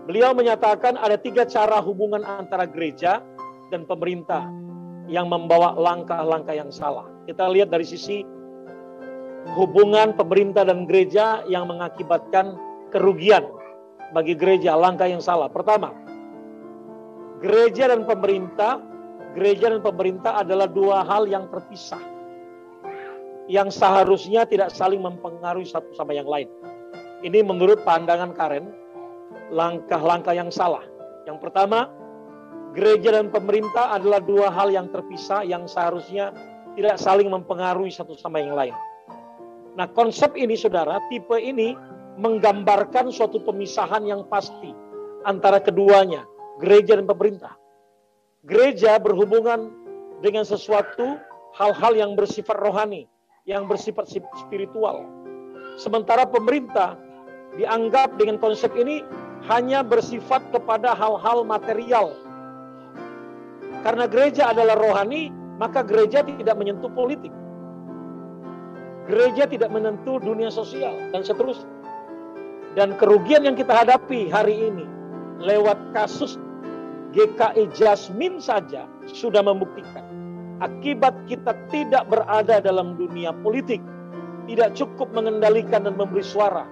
beliau menyatakan ada 3 cara hubungan antara gereja dan pemerintah yang membawa langkah-langkah yang salah. Kita lihat dari sisi hubungan pemerintah dan gereja yang mengakibatkan kerugian bagi gereja, langkah yang salah. Pertama, gereja dan pemerintah adalah 2 hal yang terpisah, yang seharusnya tidak saling mempengaruhi satu sama yang lain. Ini menurut pandangan Karen, langkah-langkah yang salah. Yang pertama, gereja dan pemerintah adalah 2 hal yang terpisah yang seharusnya tidak saling mempengaruhi satu sama yang lain. Nah, konsep ini saudara, tipe ini menggambarkan suatu pemisahan yang pasti antara keduanya, gereja dan pemerintah. Gereja berhubungan dengan sesuatu hal-hal yang bersifat rohani, yang bersifat spiritual. Sementara pemerintah dianggap dengan konsep ini hanya bersifat kepada hal-hal material. Karena gereja adalah rohani, maka gereja tidak menyentuh politik. Gereja tidak menyentuh dunia sosial, dan seterusnya. Dan kerugian yang kita hadapi hari ini lewat kasus GKI Jasmine saja sudah membuktikan. Akibat kita tidak berada dalam dunia politik, tidak cukup mengendalikan dan memberi suara,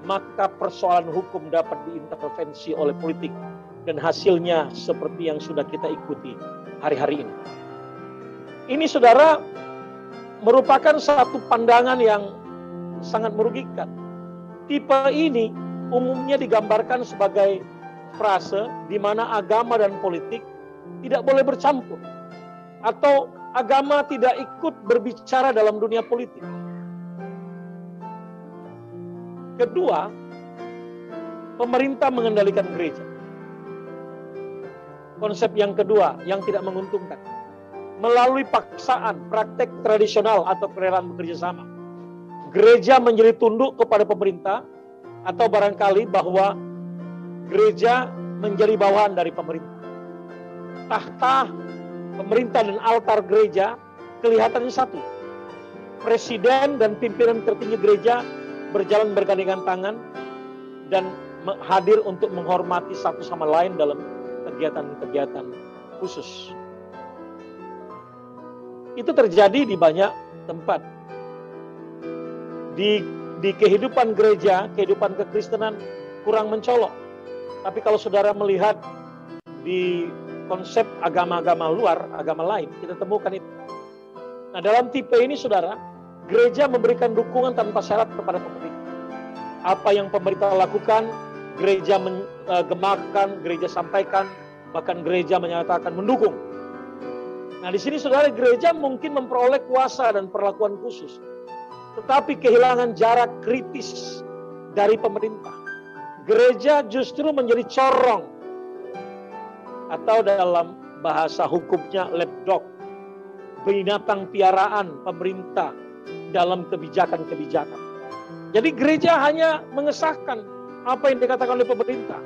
maka persoalan hukum dapat diintervensi oleh politik. Dan hasilnya seperti yang sudah kita ikuti hari-hari ini. Ini saudara merupakan satu pandangan yang sangat merugikan. Tipe ini umumnya digambarkan sebagai frase di mana agama dan politik tidak boleh bercampur, atau agama tidak ikut berbicara dalam dunia politik. Kedua, pemerintah mengendalikan gereja. Konsep yang kedua yang tidak menguntungkan, melalui paksaan, praktek tradisional atau kerelaan bekerja sama, gereja menjadi tunduk kepada pemerintah, atau barangkali bahwa gereja menjadi bawahan dari pemerintah. Tahta pemerintah dan altar gereja kelihatannya satu. Presiden dan pimpinan tertinggi gereja berjalan bergandengan tangan dan hadir untuk menghormati satu sama lain dalam kegiatan-kegiatan khusus. Itu terjadi di banyak tempat. Di kehidupan gereja, kehidupan kekristenan kurang mencolok. Tapi kalau saudara melihat di konsep agama-agama luar, agama lain, kita temukan itu. Nah, dalam tipe ini saudara, gereja memberikan dukungan tanpa syarat kepada pemerintah. Apa yang pemerintah lakukan, gereja menggemakan, gereja sampaikan, bahkan gereja menyatakan mendukung. Nah, di sini saudara, gereja mungkin memperoleh kuasa dan perlakuan khusus. tetapi kehilangan jarak kritis dari pemerintah. Gereja justru menjadi corong, atau dalam bahasa hukumnya lapdog, binatang piaraan pemerintah dalam kebijakan-kebijakan. Jadi gereja hanya mengesahkan apa yang dikatakan oleh pemerintah,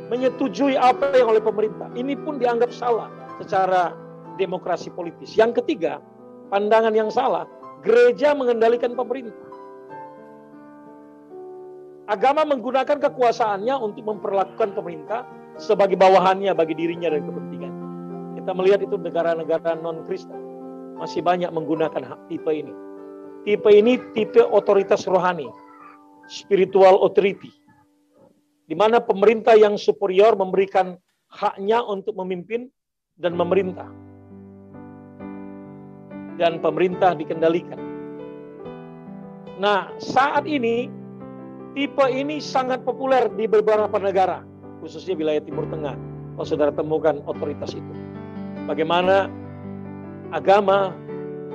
menyetujui apa yang oleh pemerintah. Ini pun dianggap salah secara demokrasi politis. Yang ketiga, pandangan yang salah, gereja mengendalikan pemerintah. Agama menggunakan kekuasaannya untuk memperlakukan pemerintah sebagai bawahannya bagi dirinya dan kepentingan. Kita melihat itu negara-negara non-Kristen masih banyak menggunakan tipe ini. Tipe ini tipe otoritas rohani, spiritual authority, di mana pemerintah yang superior memberikan haknya untuk memimpin dan memerintah. Dan pemerintah dikendalikan. Nah, saat ini tipe ini sangat populer di beberapa negara, khususnya wilayah Timur Tengah. Kalau saudara temukan otoritas itu, bagaimana agama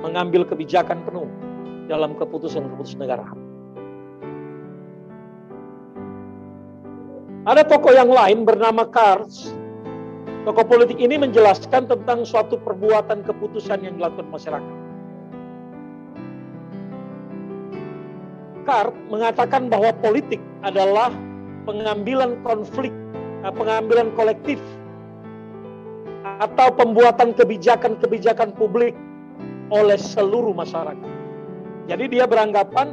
mengambil kebijakan penuh dalam keputusan-keputusan negara. Ada tokoh yang lain bernama Karls. Tokoh politik ini menjelaskan tentang suatu perbuatan keputusan yang dilakukan masyarakat. Kart mengatakan bahwa politik adalah pengambilan kolektif atau pembuatan kebijakan-kebijakan publik oleh seluruh masyarakat. Jadi dia beranggapan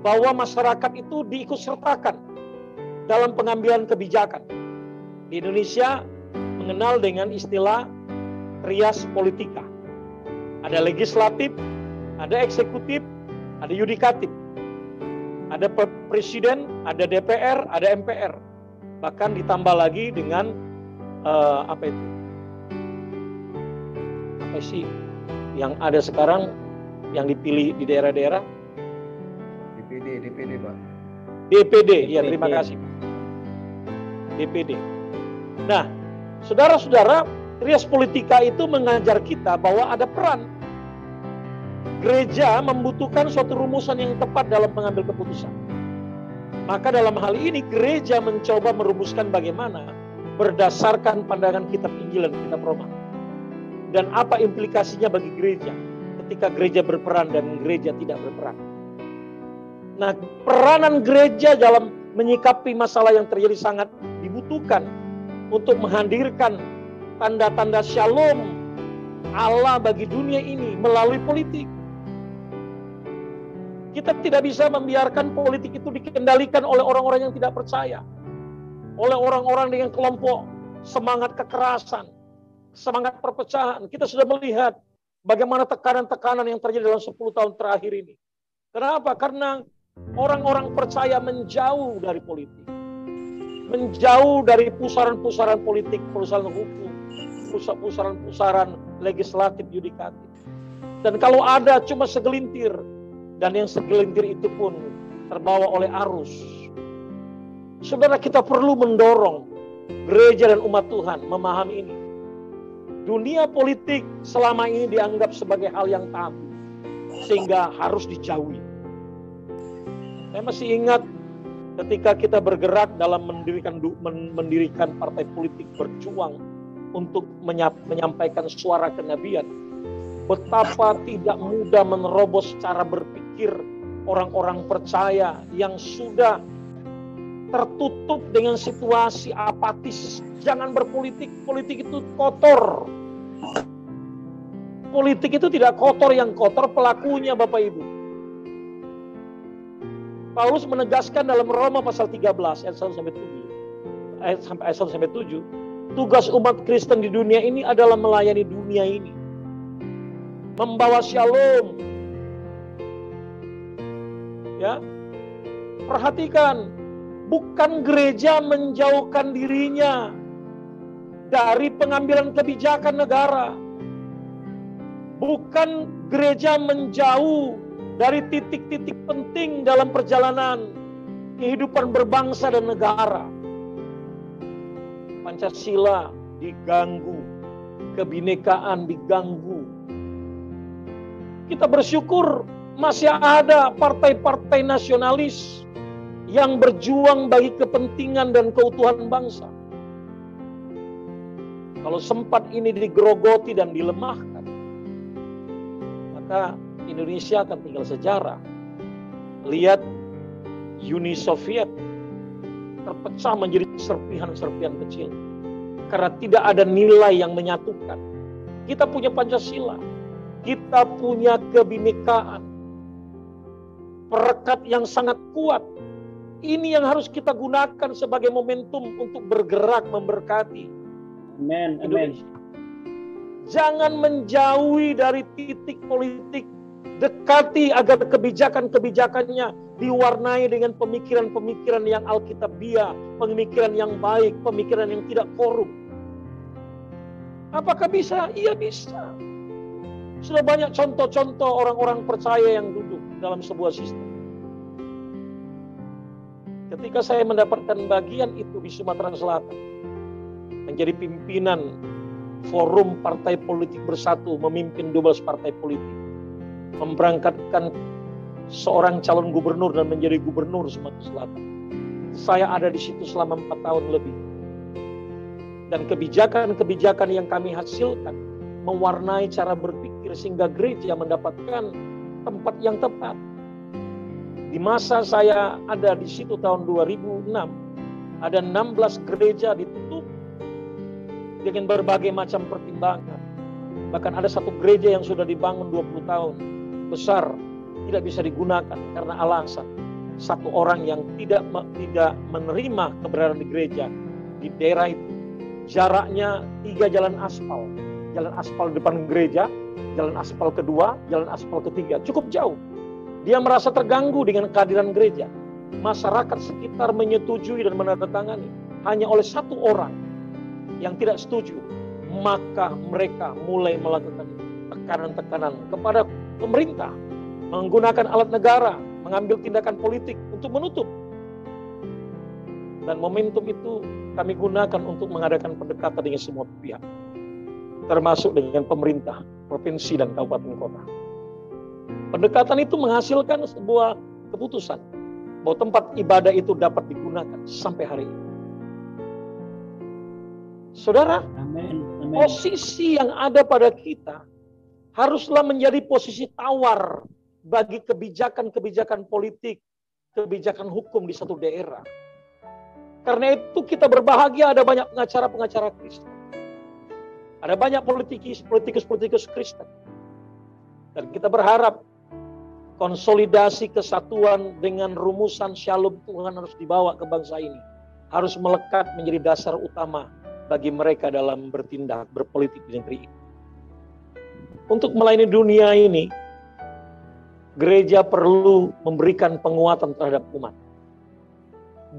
bahwa masyarakat itu diikutsertakan dalam pengambilan kebijakan. Di Indonesia mengenal dengan istilah trias politika. Ada legislatif, ada eksekutif, ada yudikatif. Ada presiden, ada DPR, ada MPR. Bahkan ditambah lagi dengan apa sih yang ada sekarang yang dipilih di daerah-daerah? DPD, Pak. DPD, ya terima kasih. DPD. Nah, saudara-saudara, trias politika itu mengajar kita bahwa ada peran gereja membutuhkan suatu rumusan yang tepat dalam mengambil keputusan. Maka dalam hal ini gereja mencoba merumuskan bagaimana berdasarkan pandangan kitab Injil dan kitab Roma. Dan apa implikasinya bagi gereja ketika gereja berperan dan gereja tidak berperan. Nah, peranan gereja dalam menyikapi masalah yang terjadi sangat dibutuhkan untuk menghadirkan tanda-tanda shalom Allah bagi dunia ini melalui politik. Kita tidak bisa membiarkan politik itu dikendalikan oleh orang-orang yang tidak percaya. Oleh orang-orang dengan kelompok semangat kekerasan, semangat perpecahan. Kita sudah melihat bagaimana tekanan-tekanan yang terjadi dalam 10 tahun terakhir ini. Kenapa? Karena orang-orang percaya menjauh dari politik. Menjauh dari pusaran-pusaran politik, pusaran hukum, pusaran-pusaran legislatif, yudikatif. Dan kalau ada cuma segelintir, dan yang segelintir itu pun terbawa oleh arus. Saudara, kita perlu mendorong gereja dan umat Tuhan memahami ini. Dunia politik selama ini dianggap sebagai hal yang tabu, sehingga harus dijauhi. Saya masih ingat ketika kita bergerak dalam mendirikan partai politik, berjuang untuk menyampaikan suara kenabian, betapa tidak mudah menerobos cara berpikir orang-orang percaya yang sudah tertutup dengan situasi apatis. Jangan berpolitik, politik itu kotor. Politik itu tidak kotor, yang kotor pelakunya, Bapak Ibu. Paulus menegaskan dalam Roma pasal 13 ayat 1 sampai 7, tugas umat Kristen di dunia ini adalah melayani dunia ini, membawa shalom. Ya, perhatikan, bukan gereja menjauhkan dirinya dari pengambilan kebijakan negara, bukan gereja menjauh dari titik-titik penting dalam perjalanan kehidupan berbangsa dan negara. Pancasila diganggu, kebinekaan diganggu. Kita bersyukur Masih ada partai-partai nasionalis yang berjuang bagi kepentingan dan keutuhan bangsa. Kalau sempat ini digerogoti dan dilemahkan, maka Indonesia akan tinggal sejarah. Lihat Uni Soviet terpecah menjadi serpihan-serpihan kecil karena tidak ada nilai yang menyatukan. Kita punya Pancasila, kita punya kebinekaan, perekat yang sangat kuat. Ini yang harus kita gunakan sebagai momentum untuk bergerak memberkati Indonesia. Jangan menjauhi dari titik politik. Dekati agar kebijakan-kebijakannya diwarnai dengan pemikiran-pemikiran yang alkitabiah, pemikiran yang baik, pemikiran yang tidak korup. Apakah bisa? Iya bisa. Sudah banyak contoh-contoh orang-orang percaya yang duduk dalam sebuah sistem. Ketika saya mendapatkan bagian itu di Sumatera Selatan, menjadi pimpinan forum partai politik bersatu, memimpin 12 partai politik, memberangkatkan seorang calon gubernur dan menjadi gubernur Sumatera Selatan. Saya ada di situ selama 4 tahun lebih. Dan kebijakan-kebijakan yang kami hasilkan mewarnai cara berpikir sehingga gereja mendapatkan tempat yang tepat. Di masa saya ada di situ tahun 2006, ada 16 gereja ditutup dengan berbagai macam pertimbangan. Bahkan ada satu gereja yang sudah dibangun 20 tahun, besar, tidak bisa digunakan karena alasan satu orang yang tidak menerima keberadaan di gereja di daerah itu. Jaraknya 3 jalan aspal di depan gereja, jalan aspal kedua, jalan aspal ketiga, cukup jauh. Dia merasa terganggu dengan kehadiran gereja. Masyarakat sekitar menyetujui dan menandatangani. Hanya oleh satu orang yang tidak setuju, maka mereka mulai melakukan tekanan-tekanan kepada pemerintah, menggunakan alat negara, mengambil tindakan politik untuk menutup. Dan momentum itu kami gunakan untuk mengadakan pendekatan dengan semua pihak, termasuk dengan pemerintah, provinsi dan kabupaten kota. Pendekatan itu menghasilkan sebuah keputusan bahwa tempat ibadah itu dapat digunakan sampai hari ini. Saudara, Amin. posisi yang ada pada kita haruslah menjadi posisi tawar bagi kebijakan-kebijakan politik, kebijakan hukum di satu daerah. Karena itu kita berbahagia ada banyak pengacara-pengacara Kristen. Ada banyak politikus Kristen. Dan kita berharap konsolidasi kesatuan dengan rumusan shalom Tuhan harus dibawa ke bangsa ini. Harus melekat menjadi dasar utama bagi mereka dalam bertindak, berpolitik di negeri ini. Untuk melayani dunia ini, gereja perlu memberikan penguatan terhadap umat.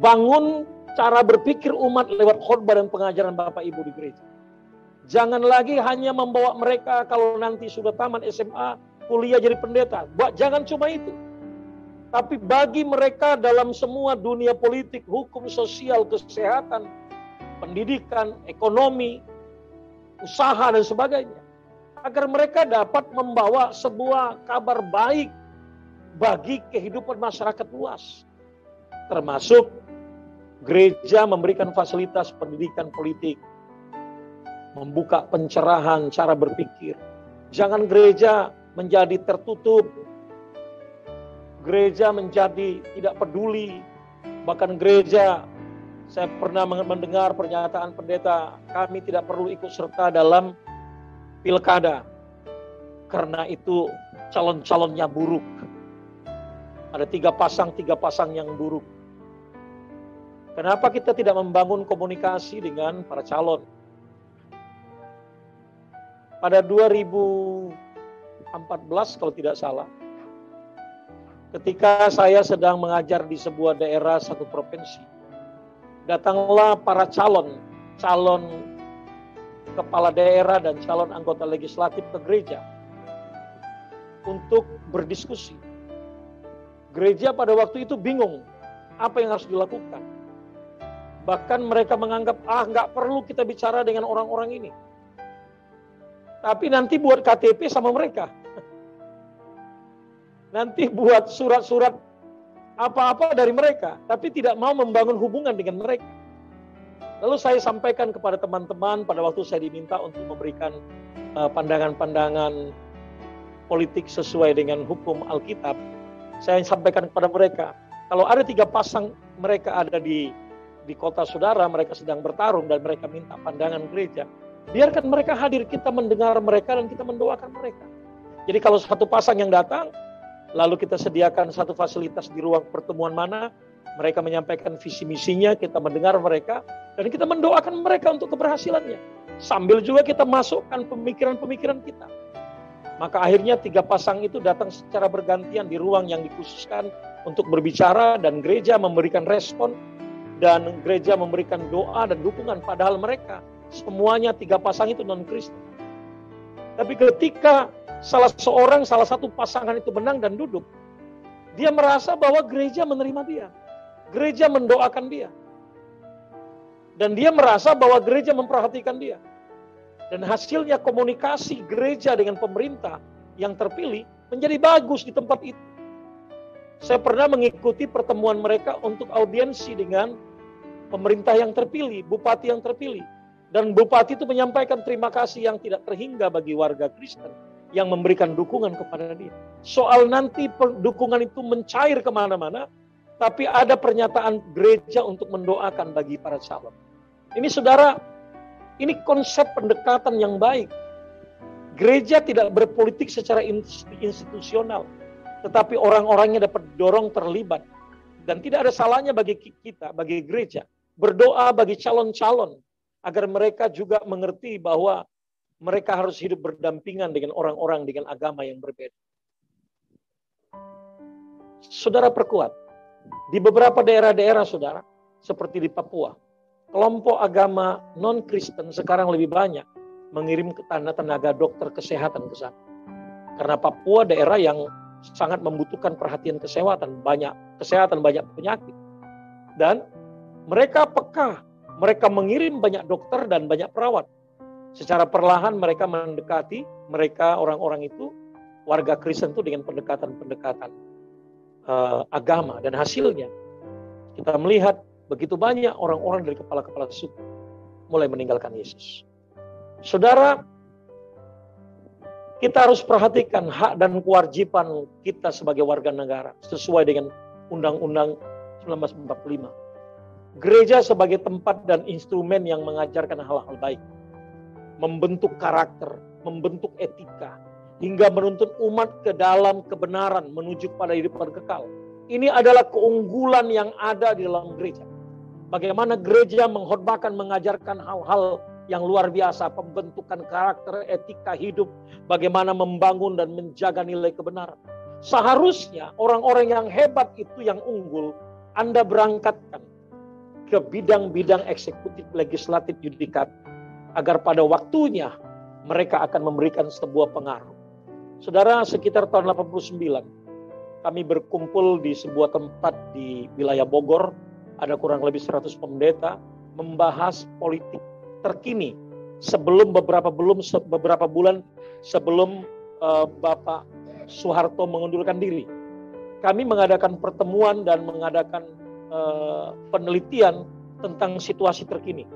Bangun cara berpikir umat lewat khotbah dan pengajaran Bapak Ibu di gereja. Jangan lagi hanya membawa mereka kalau nanti sudah tamat SMA, kuliah jadi pendeta. Jangan cuma itu. Tapi bagi mereka dalam semua dunia politik, hukum, sosial, kesehatan, pendidikan, ekonomi, usaha dan sebagainya. Agar mereka dapat membawa sebuah kabar baik bagi kehidupan masyarakat luas. Termasuk gereja memberikan fasilitas pendidikan politik, membuka pencerahan cara berpikir. Jangan gereja menjadi tertutup, gereja menjadi tidak peduli. Bahkan gereja, saya pernah mendengar pernyataan pendeta, kami tidak perlu ikut serta dalam pilkada karena itu calon-calonnya buruk. Ada 3 pasang yang buruk. Kenapa kita tidak membangun komunikasi dengan para calon? Pada 2014 kalau tidak salah, ketika saya sedang mengajar di sebuah daerah satu provinsi, datanglah para calon kepala daerah dan calon anggota legislatif ke gereja untuk berdiskusi. Gereja pada waktu itu bingung apa yang harus dilakukan. Bahkan mereka menganggap, nggak perlu kita bicara dengan orang-orang ini. Tapi nanti buat KTP sama mereka. nanti buat surat-surat apa-apa dari mereka, tapi tidak mau membangun hubungan dengan mereka. Lalu saya sampaikan kepada teman-teman pada waktu saya diminta untuk memberikan pandangan-pandangan politik sesuai dengan hukum Alkitab. Saya sampaikan kepada mereka, kalau ada 3 pasang mereka ada di kota saudara, mereka sedang bertarung dan mereka minta pandangan gereja, biarkan mereka hadir, kita mendengar mereka dan kita mendoakan mereka. Jadi kalau satu pasang yang datang, lalu kita sediakan satu fasilitas di ruang pertemuan mana, mereka menyampaikan visi misinya, kita mendengar mereka, dan kita mendoakan mereka untuk keberhasilannya. Sambil juga kita masukkan pemikiran-pemikiran kita. Maka akhirnya 3 pasang itu datang secara bergantian di ruang yang dikhususkan untuk berbicara, dan gereja memberikan respon, dan gereja memberikan doa dan dukungan, padahal mereka semuanya 3 pasang itu non-Kristen. Tapi ketika salah satu pasangan itu menang dan duduk, dia merasa bahwa gereja menerima dia. Gereja mendoakan dia. Dan dia merasa bahwa gereja memperhatikan dia. Dan hasilnya komunikasi gereja dengan pemerintah yang terpilih menjadi bagus di tempat itu. Saya pernah mengikuti pertemuan mereka untuk audiensi dengan pemerintah yang terpilih, bupati yang terpilih. Dan bupati itu menyampaikan terima kasih yang tidak terhingga bagi warga Kristen yang memberikan dukungan kepada dia. Soal nanti dukungan itu mencair kemana-mana, tapi ada pernyataan gereja untuk mendoakan bagi para calon. Ini saudara, ini konsep pendekatan yang baik. Gereja tidak berpolitik secara institusional, tetapi orang-orangnya dapat dorong terlibat. Dan tidak ada salahnya bagi kita, bagi gereja, berdoa bagi calon-calon, agar mereka juga mengerti bahwa mereka harus hidup berdampingan dengan orang-orang dengan agama yang berbeda. Saudara perkuat, di beberapa daerah-daerah saudara, seperti di Papua, kelompok agama non-Kristen sekarang lebih banyak mengirim tenaga dokter kesehatan ke sana. Karena Papua daerah yang sangat membutuhkan perhatian kesehatan, banyak penyakit. Dan mereka peka, mereka mengirim banyak dokter dan banyak perawat. Secara perlahan mereka mendekati, mereka orang-orang itu, warga Kristen itu dengan pendekatan-pendekatan agama. Dan hasilnya, kita melihat begitu banyak orang-orang dari kepala-kepala suku mulai meninggalkan Yesus. Saudara, kita harus perhatikan hak dan kewajiban kita sebagai warga negara sesuai dengan Undang-Undang 1945. Gereja sebagai tempat dan instrumen yang mengajarkan hal-hal baik, membentuk karakter, membentuk etika, hingga menuntun umat ke dalam kebenaran menuju pada kehidupan kekal. Ini adalah keunggulan yang ada di dalam gereja. Bagaimana gereja mengkhotbahkan, mengajarkan hal-hal yang luar biasa, pembentukan karakter, etika hidup, bagaimana membangun dan menjaga nilai kebenaran. Seharusnya orang-orang yang hebat itu, yang unggul, Anda berangkatkan ke bidang-bidang eksekutif, legislatif, yudikat, agar pada waktunya mereka akan memberikan sebuah pengaruh. Saudara, sekitar tahun 89, kami berkumpul di sebuah tempat di wilayah Bogor, ada kurang lebih 100 pendeta, membahas politik terkini beberapa bulan sebelum Bapak Soeharto mengundurkan diri. Kami mengadakan pertemuan dan mengadakan penelitian tentang situasi terkini.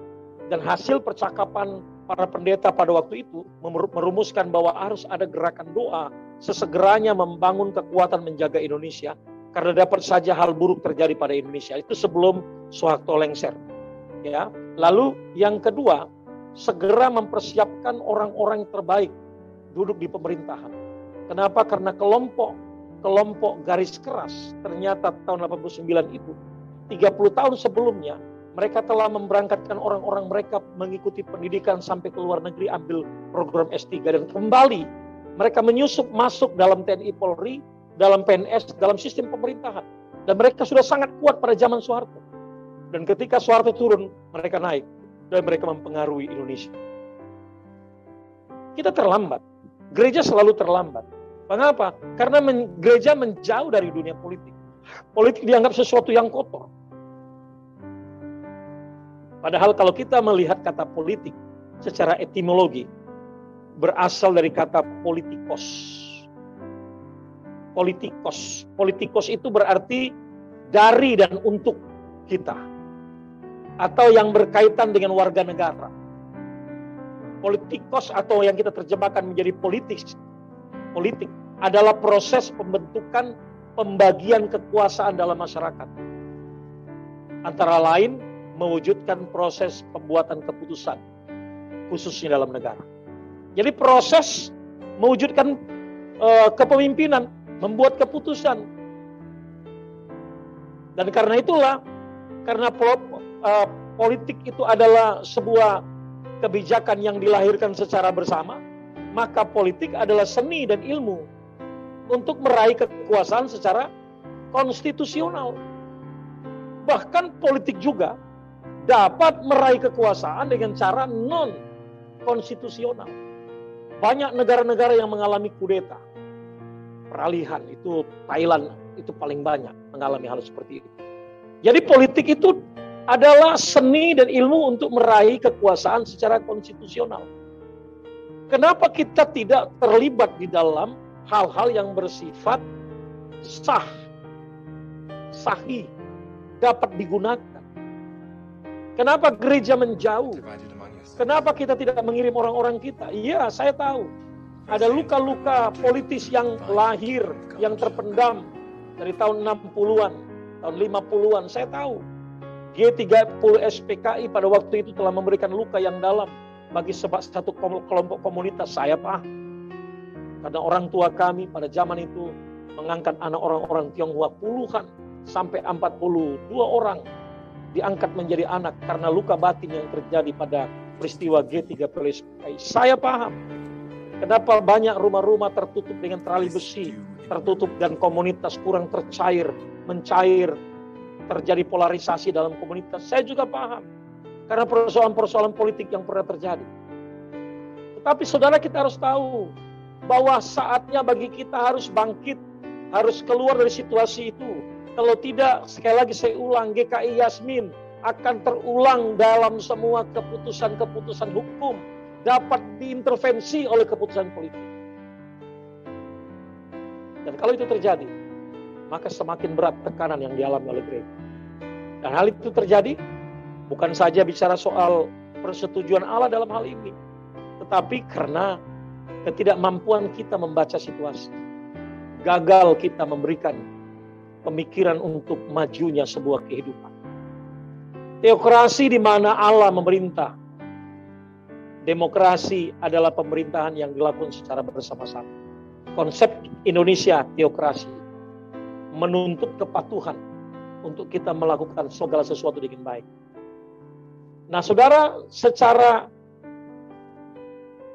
Dan hasil percakapan para pendeta pada waktu itu merumuskan bahwa harus ada gerakan doa sesegeranya membangun kekuatan menjaga Indonesia, karena dapat saja hal buruk terjadi pada Indonesia. Itu sebelum Soeharto lengser. Ya. Lalu yang kedua, segera mempersiapkan orang-orang terbaik duduk di pemerintahan. Kenapa? Karena kelompok garis keras ternyata tahun 89 itu 30 tahun sebelumnya mereka telah memberangkatkan orang-orang mereka mengikuti pendidikan sampai ke luar negeri, ambil program S3, dan kembali mereka menyusup masuk dalam TNI Polri, dalam PNS, dalam sistem pemerintahan. Dan mereka sudah sangat kuat pada zaman Soeharto. Dan ketika Soeharto turun, mereka naik dan mereka mempengaruhi Indonesia. Kita terlambat. Gereja selalu terlambat. Mengapa? Karena gereja menjauh dari dunia politik. Politik dianggap sesuatu yang kotor. Padahal kalau kita melihat kata politik secara etimologi, berasal dari kata politikos. Politikos. Politikos itu berarti dari dan untuk kita, atau yang berkaitan dengan warga negara. Politikos atau yang kita terjemahkan menjadi politik adalah proses pembentukan pembagian kekuasaan dalam masyarakat. Antara lain mewujudkan proses pembuatan keputusan, khususnya dalam negara. Jadi proses mewujudkan kepemimpinan, membuat keputusan. Dan karena itulah, karena politik itu adalah sebuah kebijakan yang dilahirkan secara bersama, maka politik adalah seni dan ilmu untuk meraih kekuasaan secara konstitusional. Bahkan politik juga dapat meraih kekuasaan dengan cara non-konstitusional. Banyak negara-negara yang mengalami kudeta, peralihan, itu Thailand itu paling banyak mengalami hal seperti itu. Jadi politik itu adalah seni dan ilmu untuk meraih kekuasaan secara konstitusional. Kenapa kita tidak terlibat di dalam hal-hal yang bersifat sahih, dapat digunakan? Kenapa gereja menjauh? Kenapa kita tidak mengirim orang-orang kita? Iya, saya tahu. Ada luka-luka politis yang lahir, yang terpendam dari tahun 60-an, tahun 50-an. Saya tahu. G30 SPKI pada waktu itu telah memberikan luka yang dalam bagi satu kelompok komunitas. Saya paham. Karena orang tua kami pada zaman itu mengangkat anak orang-orang Tionghoa puluhan sampai 42 orang diangkat menjadi anak karena luka batin yang terjadi pada peristiwa G30 SPKI. Saya paham. Kenapa banyak rumah-rumah tertutup dengan tali besi, tertutup dan komunitas kurang mencair, terjadi polarisasi dalam komunitas. Saya juga paham. Karena persoalan-persoalan politik yang pernah terjadi. Tetapi saudara, kita harus tahu bahwa saatnya bagi kita harus bangkit, harus keluar dari situasi itu. Kalau tidak, sekali lagi saya ulang, GKI Yasmin akan terulang dalam semua keputusan-keputusan hukum dapat diintervensi oleh keputusan politik. Dan kalau itu terjadi, maka semakin berat tekanan yang dialami oleh gereja. Dan hal itu terjadi bukan saja bicara soal persetujuan Allah dalam hal ini, tetapi karena ketidakmampuan kita membaca situasi. Gagal kita memberikan pemikiran untuk majunya sebuah kehidupan. Teokrasi di mana Allah memerintah. Demokrasi adalah pemerintahan yang dilakukan secara bersama-sama. Konsep Indonesia teokrasi menuntut kepatuhan untuk kita melakukan segala sesuatu dengan baik. Nah, saudara, secara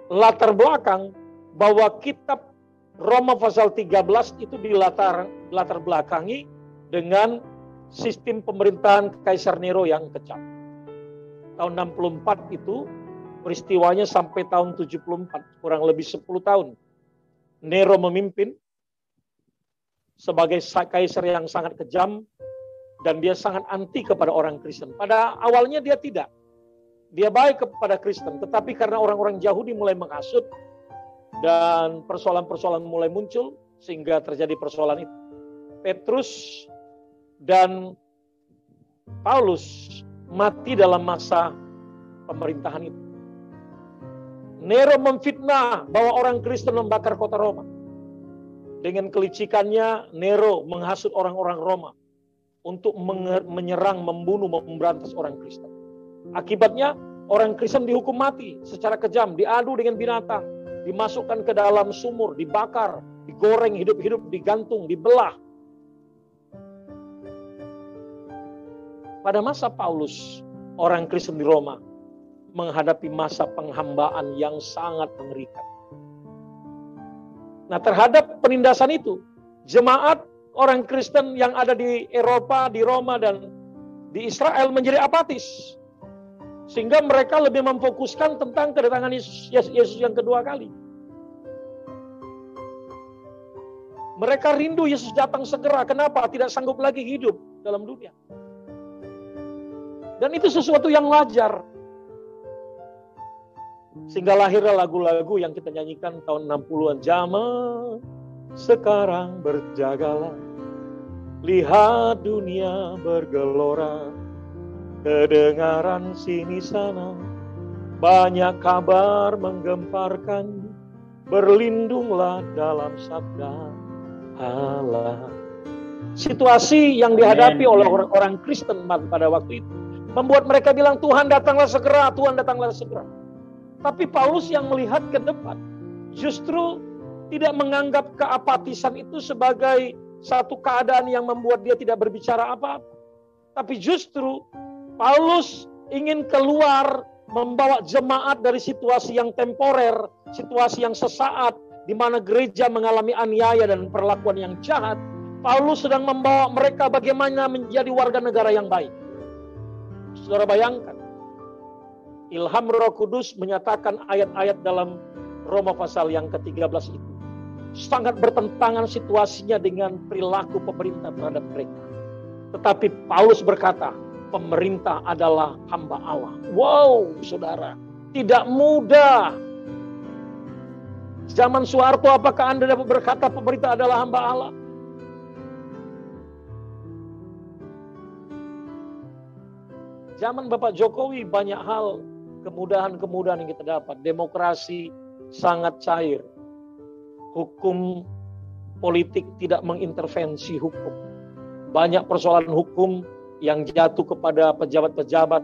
latar belakang bahwa kitab Roma pasal 13 itu dilatar belakangi dengan sistem pemerintahan Kaisar Nero yang kejam. Tahun 64 itu peristiwanya sampai tahun 74, kurang lebih 10 tahun. Nero memimpin sebagai kaisar yang sangat kejam dan dia sangat anti kepada orang Kristen. Pada awalnya dia tidak. Dia baik kepada Kristen, tetapi karena orang-orang Yahudi mulai menghasut dan persoalan-persoalan mulai muncul sehingga terjadi persoalan itu. Petrus dan Paulus mati dalam masa pemerintahan itu. Nero memfitnah bahwa orang Kristen membakar kota Roma. Dengan kelicikannya, Nero menghasut orang-orang Roma untuk menyerang, membunuh, memberantas orang Kristen. Akibatnya, orang Kristen dihukum mati secara kejam, diadu dengan binatang, dimasukkan ke dalam sumur, dibakar, digoreng hidup-hidup, digantung, dibelah. Pada masa Paulus, orang Kristen di Roma menghadapi masa penghambaan yang sangat mengerikan. Nah, terhadap penindasan itu, jemaat orang Kristen yang ada di Eropa, di Roma, dan di Israel menjadi apatis. Sehingga mereka lebih memfokuskan tentang kedatangan Yesus yang kedua kali. Mereka rindu Yesus datang segera. Kenapa? Tidak sanggup lagi hidup dalam dunia. Dan itu sesuatu yang wajar. Sehingga lahirlah lagu-lagu yang kita nyanyikan tahun 60-an. Jamah sekarang berjagalah. Lihat dunia bergelora, kedengaran sini sana, banyak kabar menggemparkan, berlindunglah dalam sabda Allah. Situasi yang dihadapi oleh orang-orang Kristen pada waktu itu membuat mereka bilang, Tuhan datanglah segera, Tuhan datanglah segera. Tapi Paulus yang melihat ke depan justru tidak menganggap keapatisan itu sebagai satu keadaan yang membuat dia tidak berbicara apa-apa. Tapi justru Paulus ingin keluar, membawa jemaat dari situasi yang temporer, situasi yang sesaat, di mana gereja mengalami aniaya dan perlakuan yang jahat. Paulus sedang membawa mereka bagaimana menjadi warga negara yang baik. Saudara bayangkan, ilham Roh Kudus menyatakan ayat-ayat dalam Roma pasal yang ke-13 itu sangat bertentangan situasinya dengan perilaku pemerintah terhadap mereka. Tetapi Paulus berkata, pemerintah adalah hamba Allah. Wow, saudara, tidak mudah. Zaman Soeharto, apakah Anda dapat berkata pemerintah adalah hamba Allah? Zaman Bapak Jokowi banyak hal, kemudahan-kemudahan yang kita dapat. Demokrasi sangat cair. Hukum politik tidak mengintervensi hukum. Banyak persoalan hukum yang jatuh kepada pejabat-pejabat.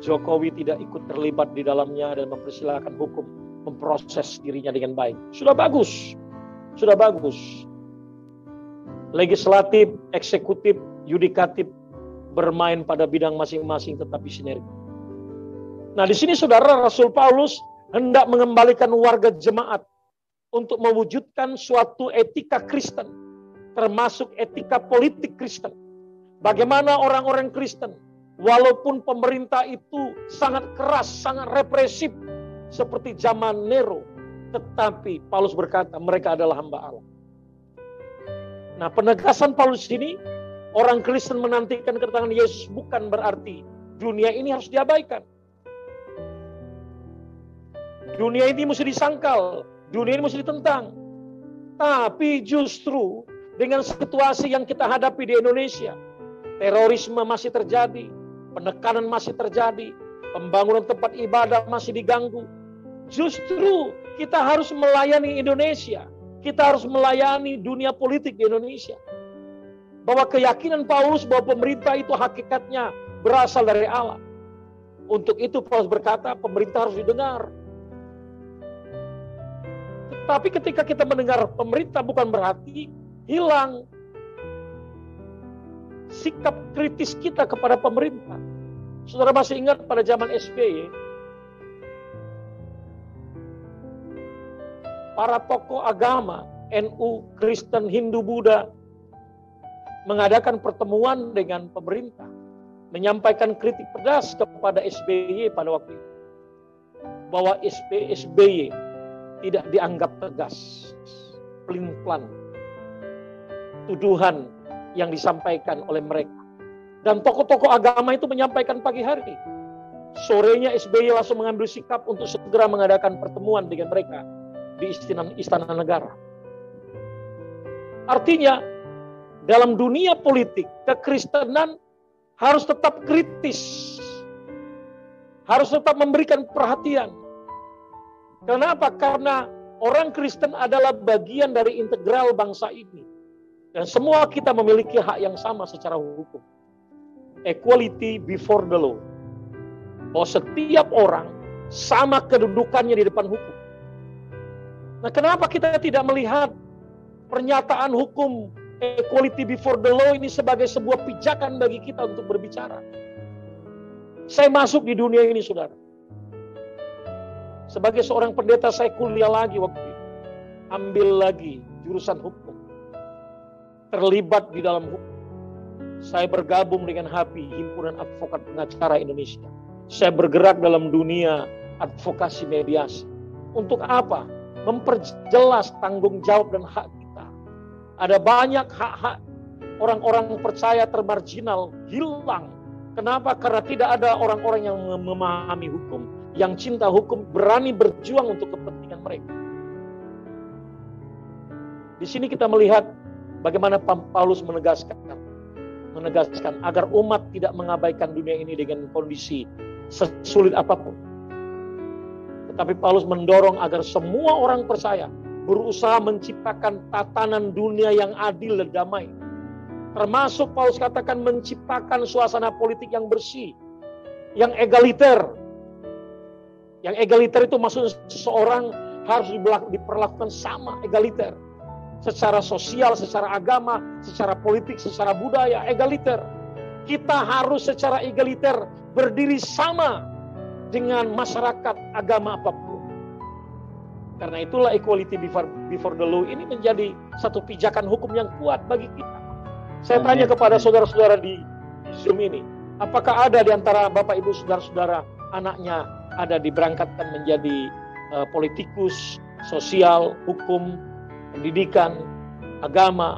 Jokowi tidak ikut terlibat di dalamnya dan mempersilahkan hukum memproses dirinya dengan baik. Sudah bagus. Sudah bagus. Legislatif, eksekutif, yudikatif bermain pada bidang masing-masing tetapi sinergi. Nah, di sini saudara, Rasul Paulus hendak mengembalikan warga jemaat untuk mewujudkan suatu etika Kristen, termasuk etika politik Kristen. Bagaimana orang-orang Kristen, walaupun pemerintah itu sangat keras, sangat represif seperti zaman Nero, tetapi Paulus berkata mereka adalah hamba Allah. Nah, penegasan Paulus ini, orang Kristen menantikan kedatangan Yesus bukan berarti dunia ini harus diabaikan. Dunia ini mesti disangkal, dunia ini mesti ditentang. Tapi justru dengan situasi yang kita hadapi di Indonesia, terorisme masih terjadi, penekanan masih terjadi, pembangunan tempat ibadah masih diganggu. Justru kita harus melayani Indonesia, kita harus melayani dunia politik di Indonesia. Bahwa keyakinan Paulus bahwa pemerintah itu hakikatnya berasal dari Allah. Untuk itu Paulus berkata pemerintah harus didengar. Tapi ketika kita mendengar pemerintah bukan berarti hilang sikap kritis kita kepada pemerintah. Saudara masih ingat pada zaman SBY, para tokoh agama, NU, Kristen, Hindu, Buddha, mengadakan pertemuan dengan pemerintah, menyampaikan kritik pedas kepada SBY pada waktu itu. Bahwa SBY tidak dianggap tegas, pelin-pelan. Tuduhan yang disampaikan oleh mereka. Dan tokoh-tokoh agama itu menyampaikan pagi hari. Sorenya SBY langsung mengambil sikap untuk segera mengadakan pertemuan dengan mereka di Istana Negara. Artinya, dalam dunia politik, kekristenan harus tetap kritis. Harus tetap memberikan perhatian. Kenapa? Karena orang Kristen adalah bagian dari integral bangsa ini. Dan semua kita memiliki hak yang sama secara hukum. Equality before the law. Bahwa setiap orang sama kedudukannya di depan hukum. Nah, kenapa kita tidak melihat pernyataan hukum equality before the law ini sebagai sebuah pijakan bagi kita untuk berbicara? Saya masuk di dunia ini, saudara. Sebagai seorang pendeta, saya kuliah lagi waktu itu. Ambil lagi jurusan hukum. Terlibat di dalam hukum. Saya bergabung dengan HAPI, Himpunan Advokat Pengacara Indonesia. Saya bergerak dalam dunia advokasi mediasi. Untuk apa? Memperjelas tanggung jawab dan hak kita. Ada banyak hak-hak orang-orang percaya termarginal hilang. Kenapa? Karena tidak ada orang-orang yang memahami hukum, yang cinta hukum, berani berjuang untuk kepentingan mereka. Di sini kita melihat bagaimana Paulus menegaskan agar umat tidak mengabaikan dunia ini dengan kondisi sesulit apapun. Tetapi Paulus mendorong agar semua orang percaya berusaha menciptakan tatanan dunia yang adil dan damai. Termasuk Paulus katakan menciptakan suasana politik yang bersih, yang egaliter. Yang egaliter itu maksudnya seseorang harus diperlakukan sama, egaliter. Secara sosial, secara agama, secara politik, secara budaya, egaliter. Kita harus secara egaliter berdiri sama dengan masyarakat agama apapun. Karena itulah equality before the law ini menjadi satu pijakan hukum yang kuat bagi kita. Saya tanya kepada saudara-saudara di Zoom ini, apakah ada di antara Bapak Ibu saudara-saudara anaknya ada diberangkatkan menjadi politikus, sosial, hukum, pendidikan, agama,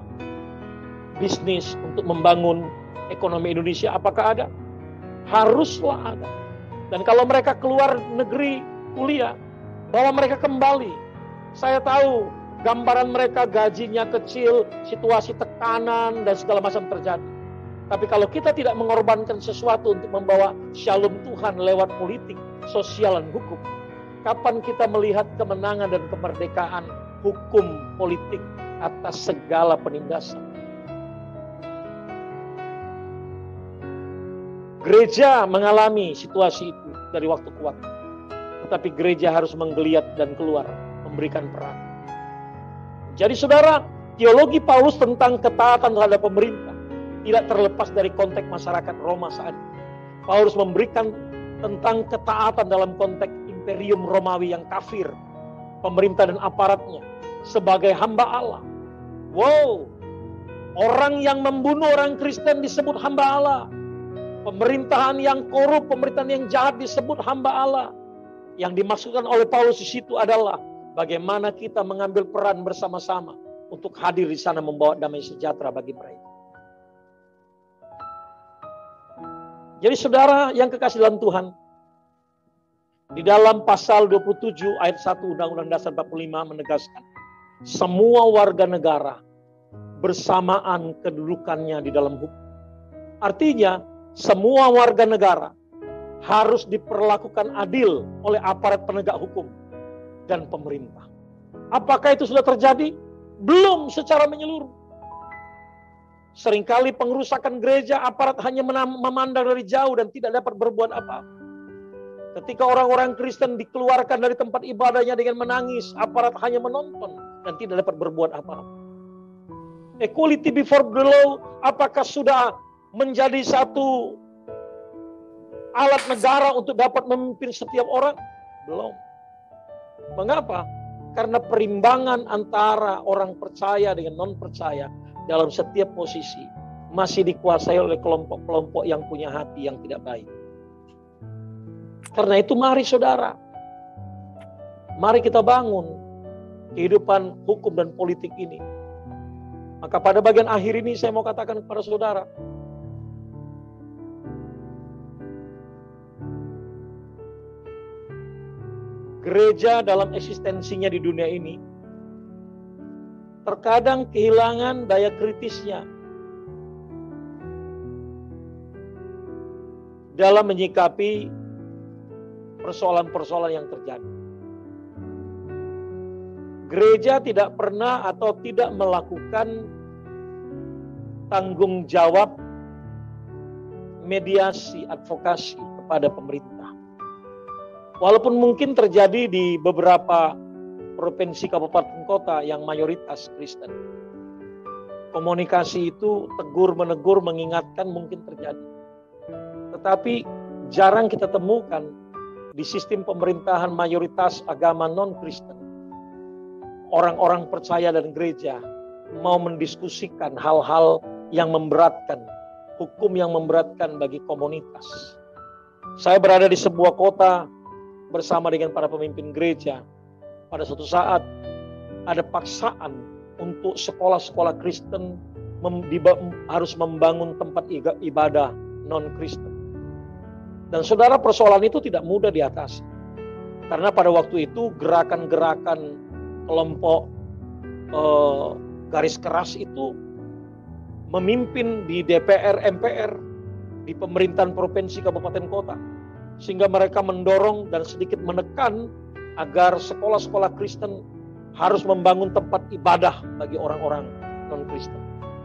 bisnis untuk membangun ekonomi Indonesia? Apakah ada? Haruslah ada. Dan kalau mereka keluar negeri kuliah, bahwa mereka kembali. Saya tahu gambaran mereka gajinya kecil, situasi tekanan dan segala macam terjadi. Tapi kalau kita tidak mengorbankan sesuatu untuk membawa shalom Tuhan lewat politik, sosial dan hukum, kapan kita melihat kemenangan dan kemerdekaan hukum politik atas segala penindasan? Gereja mengalami situasi itu dari waktu ke waktu. Tetapi gereja harus menggeliat dan keluar, memberikan peran. Jadi saudara, teologi Paulus tentang ketaatan terhadap pemerintah tidak terlepas dari konteks masyarakat Roma saat itu. Paulus memberikan tentang ketaatan dalam konteks imperium Romawi yang kafir, pemerintah dan aparatnya, sebagai hamba Allah. Wow, orang yang membunuh orang Kristen disebut hamba Allah. Pemerintahan yang korup, pemerintahan yang jahat disebut hamba Allah. Yang dimaksudkan oleh Paulus di situ adalah bagaimana kita mengambil peran bersama-sama untuk hadir di sana membawa damai sejahtera bagi mereka. Jadi saudara yang kekasih dalam Tuhan, di dalam pasal 27 ayat 1 Undang-Undang Dasar 45 menegaskan semua warga negara bersamaan kedudukannya di dalam hukum. Artinya semua warga negara harus diperlakukan adil oleh aparat penegak hukum dan pemerintah. Apakah itu sudah terjadi? Belum secara menyeluruh. Seringkali pengerusakan gereja, aparat hanya memandang dari jauh dan tidak dapat berbuat apa-apa. Ketika orang-orang Kristen dikeluarkan dari tempat ibadahnya dengan menangis, aparat hanya menonton dan tidak dapat berbuat apa-apa. Equality before the law, apakah sudah menjadi satu alat negara untuk dapat memimpin setiap orang? Belum. Mengapa? Karena perimbangan antara orang percaya dengan non-percaya dalam setiap posisi masih dikuasai oleh kelompok-kelompok yang punya hati yang tidak baik. Karena itu mari saudara, mari kita bangun kehidupan hukum dan politik ini. Maka pada bagian akhir ini saya mau katakan kepada saudara, gereja dalam eksistensinya di dunia ini terkadang kehilangan daya kritisnya dalam menyikapi persoalan-persoalan yang terjadi. Gereja tidak pernah atau tidak melakukan tanggung jawab mediasi, advokasi kepada pemerintah. Walaupun mungkin terjadi di beberapa provinsi, kabupaten, kota yang mayoritas Kristen. Komunikasi itu tegur-menegur, mengingatkan mungkin terjadi. Tetapi jarang kita temukan di sistem pemerintahan mayoritas agama non-Kristen. Orang-orang percaya dan gereja mau mendiskusikan hal-hal yang memberatkan, hukum yang memberatkan bagi komunitas. Saya berada di sebuah kota bersama dengan para pemimpin gereja. Pada suatu saat ada paksaan untuk sekolah-sekolah Kristen harus membangun tempat ibadah non-Kristen. Dan saudara, persoalan itu tidak mudah diatasi. Karena pada waktu itu gerakan-gerakan kelompok garis keras itu memimpin di DPR, MPR, di pemerintahan provinsi, kabupaten, kota. Sehingga mereka mendorong dan sedikit menekan agar sekolah-sekolah Kristen harus membangun tempat ibadah bagi orang-orang non-Kristen.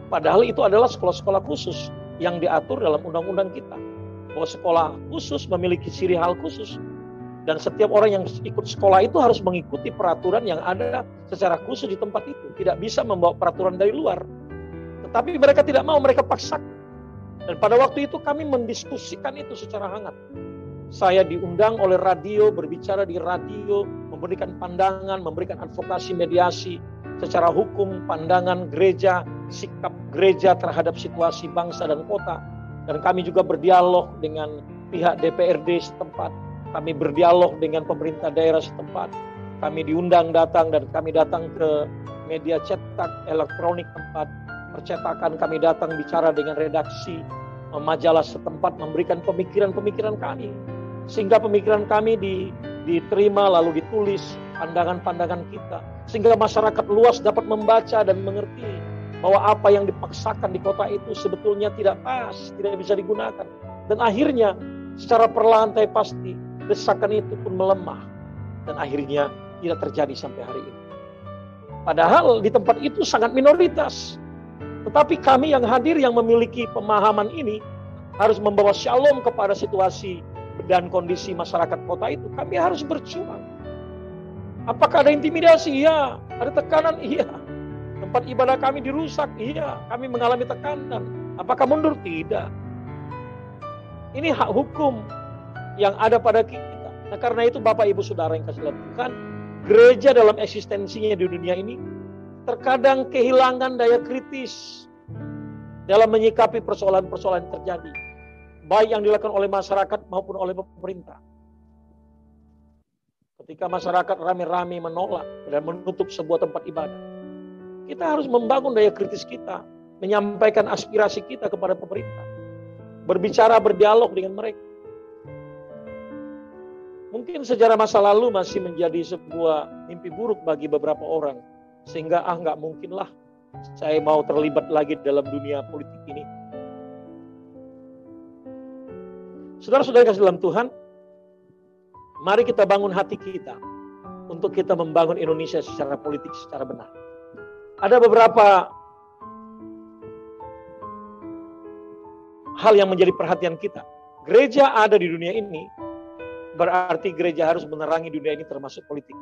Padahal itu adalah sekolah-sekolah khusus yang diatur dalam undang-undang kita. Bahwa sekolah khusus memiliki ciri hal khusus. Dan setiap orang yang ikut sekolah itu harus mengikuti peraturan yang ada secara khusus di tempat itu. Tidak bisa membawa peraturan dari luar. Tetapi mereka tidak mau, mereka paksakan. Dan pada waktu itu kami mendiskusikan itu secara hangat. Saya diundang oleh radio, berbicara di radio, memberikan pandangan, memberikan advokasi, mediasi secara hukum, pandangan gereja, sikap gereja terhadap situasi bangsa dan kota. Dan kami juga berdialog dengan pihak DPRD setempat. Kami berdialog dengan pemerintah daerah setempat. Kami diundang datang dan kami datang ke media cetak, elektronik tempat percetakan. Kami datang bicara dengan redaksi majalah setempat, memberikan pemikiran-pemikiran kami. Sehingga pemikiran kami diterima lalu ditulis pandangan-pandangan kita. Sehingga masyarakat luas dapat membaca dan mengerti bahwa apa yang dipaksakan di kota itu sebetulnya tidak pas, tidak bisa digunakan. Dan akhirnya secara perlahan tapi pasti desakan itu pun melemah. Dan akhirnya tidak terjadi sampai hari ini. Padahal di tempat itu sangat minoritas. Tetapi kami yang hadir yang memiliki pemahaman ini harus membawa shalom kepada situasi dan kondisi masyarakat kota itu. Kami harus berjuang. Apakah ada intimidasi? Iya. Ada tekanan? Iya. Tempat ibadah kami dirusak? Iya. Kami mengalami tekanan. Apakah mundur? Tidak. Ini hak hukum yang ada pada kita. Nah, karena itu Bapak Ibu Saudara yang kasih Tuhan, gereja dalam eksistensinya di dunia ini terkadang kehilangan daya kritis dalam menyikapi persoalan-persoalan yang terjadi, baik yang dilakukan oleh masyarakat maupun oleh pemerintah. Ketika masyarakat rame-rame menolak dan menutup sebuah tempat ibadah, kita harus membangun daya kritis kita, menyampaikan aspirasi kita kepada pemerintah, berbicara, berdialog dengan mereka. Mungkin sejarah masa lalu masih menjadi sebuah mimpi buruk bagi beberapa orang, sehingga nggak mungkinlah saya mau terlibat lagi dalam dunia politik ini. Saudara-saudara kasih dalam Tuhan, mari kita bangun hati kita untuk kita membangun Indonesia secara politik, secara benar. Ada beberapa hal yang menjadi perhatian kita. Gereja ada di dunia ini, berarti gereja harus menerangi dunia ini termasuk politik.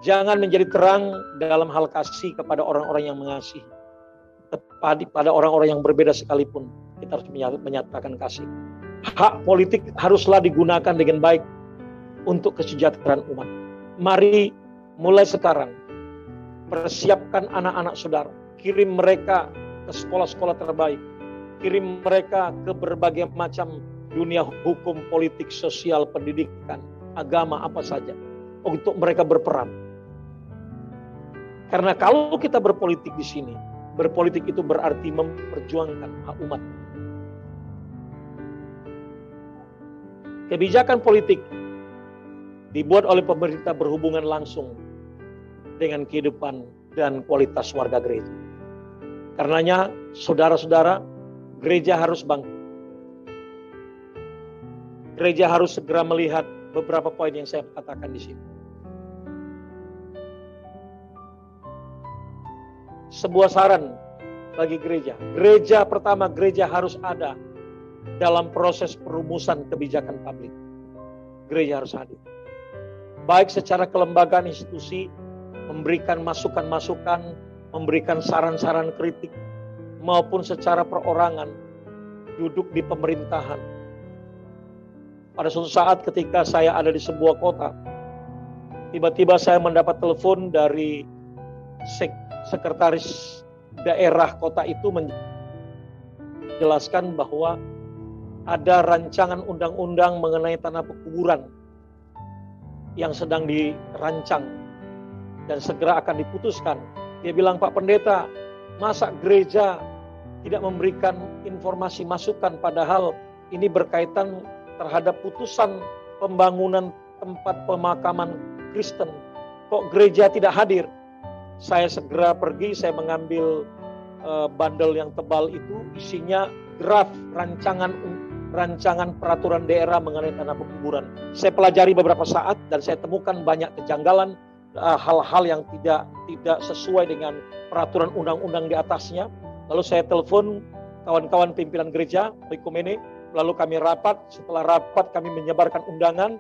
Jangan menjadi terang dalam hal kasih kepada orang-orang yang mengasihi. Pada orang-orang yang berbeda sekalipun, kita harus menyatakan kasih. Hak politik haruslah digunakan dengan baik untuk kesejahteraan umat. Mari mulai sekarang, persiapkan anak-anak saudara. Kirim mereka ke sekolah-sekolah terbaik. Kirim mereka ke berbagai macam dunia hukum, politik, sosial, pendidikan, agama, apa saja. Untuk mereka berperan. Karena kalau kita berpolitik di sini, berpolitik itu berarti memperjuangkan hak umat. Kebijakan politik dibuat oleh pemerintah berhubungan langsung dengan kehidupan dan kualitas warga gereja. Karenanya, saudara-saudara, gereja harus bangkit. Gereja harus segera melihat beberapa poin yang saya katakan di sini. Sebuah saran bagi gereja. Gereja pertama, gereja harus ada dalam proses perumusan kebijakan publik. Gereja harus hadir. Baik secara kelembagaan institusi, memberikan masukan-masukan, memberikan saran-saran kritik, maupun secara perorangan, duduk di pemerintahan. Pada suatu saat ketika saya ada di sebuah kota, tiba-tiba saya mendapat telepon dari sekretaris daerah kota itu menjelaskan bahwa ada rancangan undang-undang mengenai tanah pekuburan yang sedang dirancang dan segera akan diputuskan. Dia bilang, Pak Pendeta, masa gereja tidak memberikan informasi masukan padahal ini berkaitan terhadap putusan pembangunan tempat pemakaman Kristen. Kok gereja tidak hadir? saya segera pergi, saya mengambil bandel yang tebal itu, isinya draft rancangan peraturan daerah mengenai tanah pekuburan. Saya pelajari beberapa saat dan saya temukan banyak kejanggalan, hal-hal yang tidak sesuai dengan peraturan undang-undang di atasnya. Lalu saya telepon kawan-kawan pimpinan gereja, Oikumene, lalu kami rapat. Setelah rapat kami menyebarkan undangan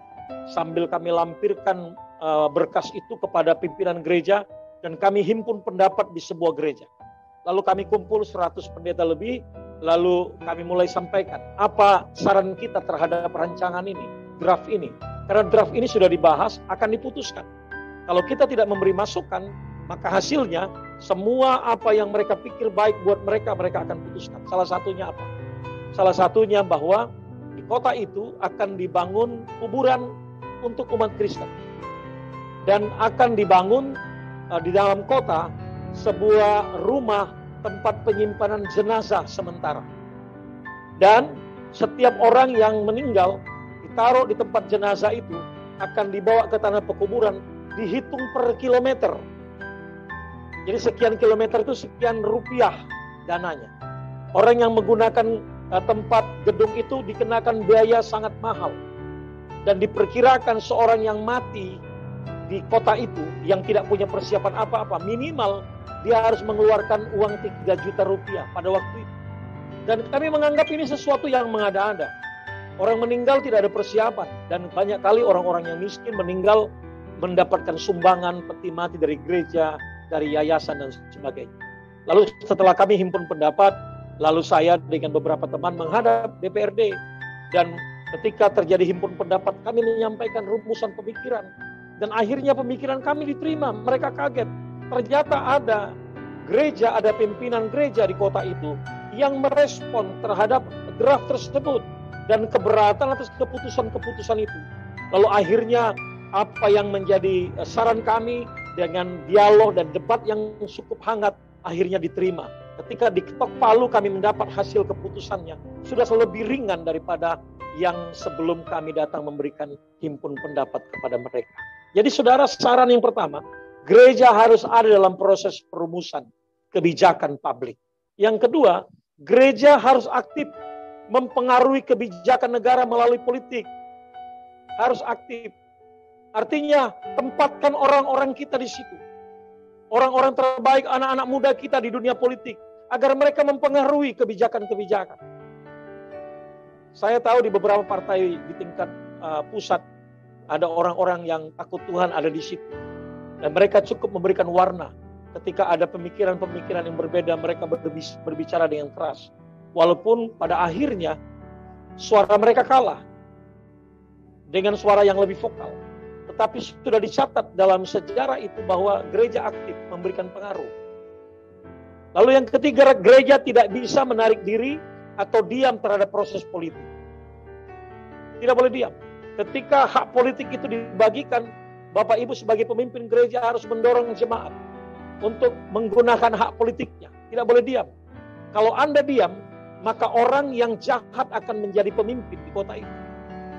sambil kami lampirkan berkas itu kepada pimpinan gereja dan kami himpun pendapat di sebuah gereja. Lalu kami kumpul 100 pendeta lebih, lalu kami mulai sampaikan apa saran kita terhadap rancangan ini, draft ini. Karena draft ini sudah dibahas, akan diputuskan. Kalau kita tidak memberi masukan, maka hasilnya semua apa yang mereka pikir baik buat mereka, mereka akan putuskan. Salah satunya apa? Salah satunya bahwa di kota itu akan dibangun kuburan untuk umat Kristen. Dan akan dibangun di dalam kota sebuah rumah tempat penyimpanan jenazah sementara. Dan setiap orang yang meninggal ditaruh di tempat jenazah itu akan dibawa ke tanah pekuburan, dihitung per kilometer. Jadi sekian kilometer itu sekian rupiah dananya. Orang yang menggunakan tempat gedung itu dikenakan biaya sangat mahal. Dan diperkirakan seorang yang mati di kota itu yang tidak punya persiapan apa-apa, minimal dia harus mengeluarkan uang 3 juta rupiah pada waktu itu. Dan kami menganggap ini sesuatu yang mengada-ada. Orang meninggal tidak ada persiapan. Dan banyak kali orang-orang yang miskin meninggal mendapatkan sumbangan peti mati dari gereja, dari yayasan dan sebagainya. Lalu setelah kami himpun pendapat, lalu saya dengan beberapa teman menghadap DPRD. Dan ketika terjadi himpun pendapat, kami menyampaikan rumusan pemikiran. Dan akhirnya pemikiran kami diterima. Mereka kaget. Ternyata ada gereja, ada pimpinan gereja di kota itu yang merespon terhadap draft tersebut dan keberatan atas keputusan-keputusan itu. Lalu akhirnya apa yang menjadi saran kami dengan dialog dan debat yang cukup hangat akhirnya diterima. Ketika diketok palu kami mendapat hasil keputusannya sudah lebih ringan daripada yang sebelum kami datang memberikan himpun pendapat kepada mereka. Jadi saudara, saran yang pertama, gereja harus ada dalam proses perumusan kebijakan publik. Yang kedua, gereja harus aktif mempengaruhi kebijakan negara melalui politik. Harus aktif. Artinya, tempatkan orang-orang kita di situ. Orang-orang terbaik, anak-anak muda kita di dunia politik. Agar mereka mempengaruhi kebijakan-kebijakan. Saya tahu di beberapa partai di tingkat pusat, ada orang-orang yang takut Tuhan ada di situ. Dan mereka cukup memberikan warna. Ketika ada pemikiran-pemikiran yang berbeda, mereka berbicara dengan keras. Walaupun pada akhirnya, suara mereka kalah. Dengan suara yang lebih vokal. Tetapi sudah dicatat dalam sejarah itu bahwa gereja aktif memberikan pengaruh. Lalu yang ketiga, gereja tidak bisa menarik diri atau diam terhadap proses politik. Tidak boleh diam. Ketika hak politik itu dibagikan, Bapak Ibu sebagai pemimpin gereja harus mendorong jemaat untuk menggunakan hak politiknya. Tidak boleh diam. Kalau Anda diam, maka orang yang jahat akan menjadi pemimpin di kota itu.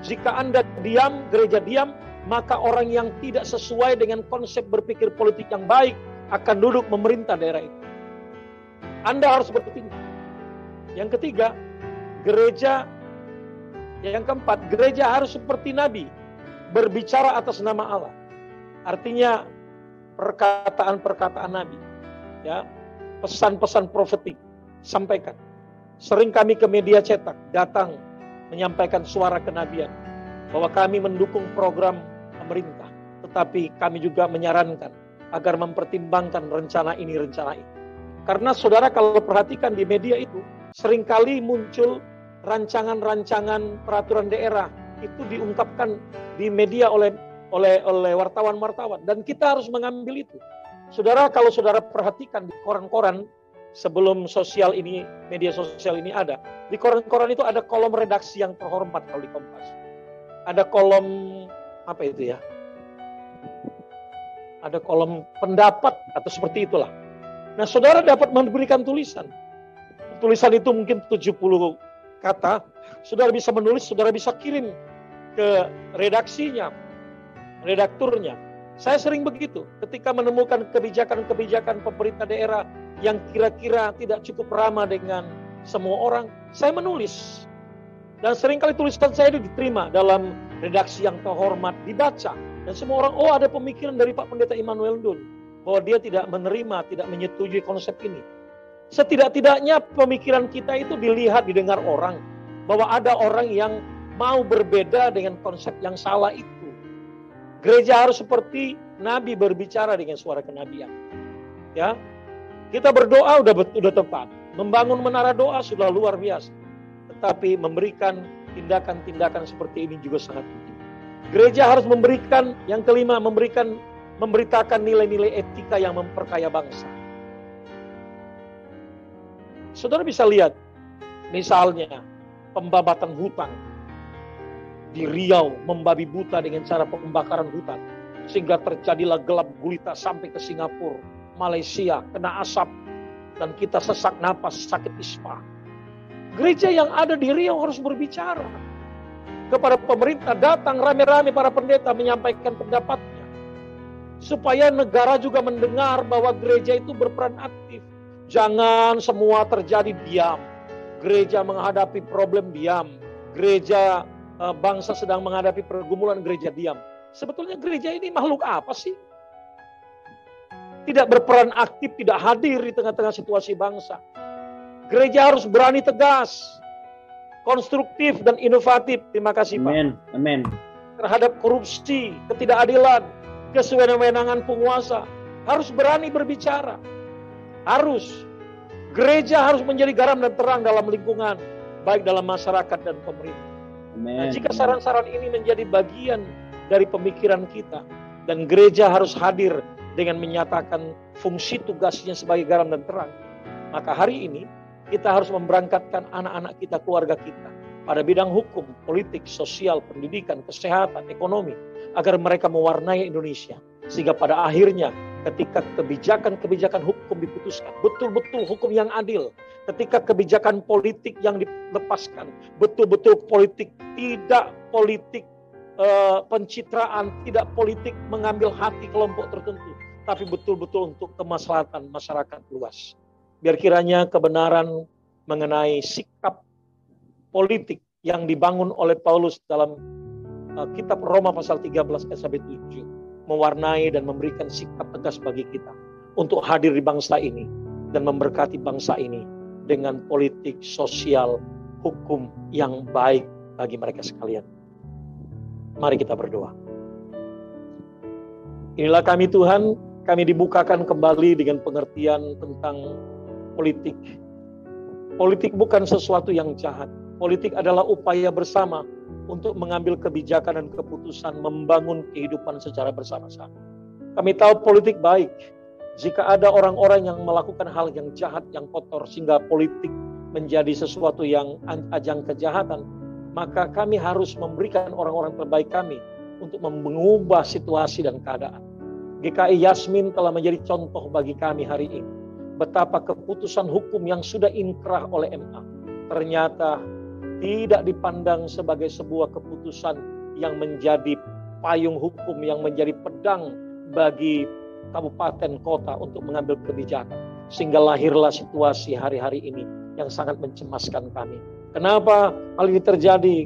Jika Anda diam, gereja diam, maka orang yang tidak sesuai dengan konsep berpikir politik yang baik akan duduk memerintah daerah itu. Anda harus bertindak. Yang ketiga, gereja. Yang keempat, gereja harus seperti Nabi, berbicara atas nama Allah. Artinya perkataan-perkataan Nabi, ya, pesan-pesan profetik sampaikan. Sering kami ke media cetak datang menyampaikan suara kenabian bahwa kami mendukung program pemerintah, tetapi kami juga menyarankan agar mempertimbangkan rencana ini, rencana itu. Karena saudara kalau perhatikan di media itu seringkali muncul rancangan-rancangan peraturan daerah itu diungkapkan di media oleh wartawan-wartawan dan kita harus mengambil itu. Saudara, kalau saudara perhatikan di koran-koran sebelum sosial ini, media sosial ini ada, di koran-koran itu ada kolom redaksi yang terhormat kalau di Kompas. Ada kolom apa itu ya? Ada kolom pendapat atau seperti itulah. Nah, saudara dapat memberikan tulisan. Tulisan itu mungkin 70 kata, saudara bisa menulis, saudara bisa kirim ke redaksinya, redakturnya. Saya sering begitu ketika menemukan kebijakan-kebijakan pemerintah daerah yang kira-kira tidak cukup ramah dengan semua orang, saya menulis. Dan seringkali tulisan saya itu diterima dalam redaksi yang terhormat, dibaca. Dan semua orang, oh ada pemikiran dari Pak Pendeta Immanuel Ndun, bahwa dia tidak menerima, tidak menyetujui konsep ini. Setidak-tidaknya pemikiran kita itu dilihat, didengar orang, bahwa ada orang yang mau berbeda dengan konsep yang salah itu. Gereja harus seperti Nabi berbicara dengan suara kenabian. Ya, kita berdoa udah tepat, membangun menara doa sudah luar biasa. Tetapi memberikan tindakan-tindakan seperti ini juga sangat penting. Gereja harus memberikan, yang kelima, memberitakan nilai-nilai etika yang memperkaya bangsa. Saudara bisa lihat, misalnya pembabatan hutan. Di Riau membabi buta dengan cara pembakaran hutan. Sehingga terjadilah gelap gulita sampai ke Singapura, Malaysia, kena asap. Dan kita sesak napas, sakit ispa. Gereja yang ada di Riau harus berbicara. Kepada pemerintah datang rame-rame para pendeta menyampaikan pendapatnya. Supaya negara juga mendengar bahwa gereja itu berperan aktif. Jangan semua terjadi diam. Gereja menghadapi problem diam. Gereja bangsa sedang menghadapi pergumulan, gereja diam. Sebetulnya gereja ini makhluk apa sih? Tidak berperan aktif, tidak hadir di tengah-tengah situasi bangsa. Gereja harus berani tegas, konstruktif dan inovatif. Terima kasih Pak. Amin. Amin. Terhadap korupsi, ketidakadilan, kesewenang-wenangan penguasa. Harus berani berbicara. Harus. Gereja harus menjadi garam dan terang dalam lingkungan, baik dalam masyarakat dan pemerintah. Nah, jika saran-saran ini menjadi bagian dari pemikiran kita, dan gereja harus hadir dengan menyatakan fungsi tugasnya sebagai garam dan terang, maka hari ini kita harus memberangkatkan anak-anak kita, keluarga kita, pada bidang hukum, politik, sosial, pendidikan, kesehatan, ekonomi, agar mereka mewarnai Indonesia. Sehingga pada akhirnya ketika kebijakan-kebijakan hukum diputuskan, betul-betul hukum yang adil. Ketika kebijakan politik yang dilepaskan, betul-betul politik, tidak politik pencitraan, tidak politik mengambil hati kelompok tertentu, tapi betul-betul untuk kemaslahatan masyarakat luas. Biar kiranya kebenaran mengenai sikap politik yang dibangun oleh Paulus dalam kitab Roma pasal 13 ayat 7 mewarnai dan memberikan sikap tegas bagi kita untuk hadir di bangsa ini dan memberkati bangsa ini dengan politik, sosial, hukum yang baik bagi mereka sekalian. Mari kita berdoa. Inilah kami Tuhan, kami dibukakan kembali dengan pengertian tentang politik. Politik bukan sesuatu yang jahat. Politik adalah upaya bersama untuk mengambil kebijakan dan keputusan membangun kehidupan secara bersama-sama. Kami tahu politik baik. Jika ada orang-orang yang melakukan hal yang jahat, yang kotor, sehingga politik menjadi sesuatu yang ajang kejahatan, maka kami harus memberikan orang-orang terbaik kami untuk mengubah situasi dan keadaan. GKI Yasmin telah menjadi contoh bagi kami hari ini. Betapa keputusan hukum yang sudah inkrah oleh MA ternyata tidak dipandang sebagai sebuah keputusan yang menjadi payung hukum, yang menjadi pedang bagi kabupaten kota untuk mengambil kebijakan. Sehingga lahirlah situasi hari-hari ini yang sangat mencemaskan kami. Kenapa hal ini terjadi?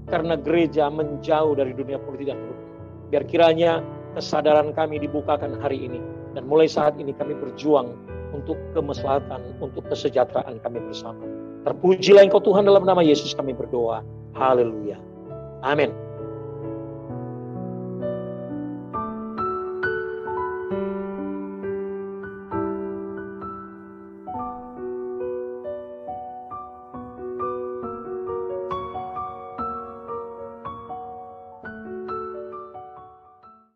Karena gereja menjauh dari dunia politik dan hukum. Biar kiranya kesadaran kami dibukakan hari ini. Dan mulai saat ini kami berjuang untuk kemaslahatan, untuk kesejahteraan kami bersama. Terpujilah Engkau Tuhan, dalam nama Yesus kami berdoa. Haleluya. Amin.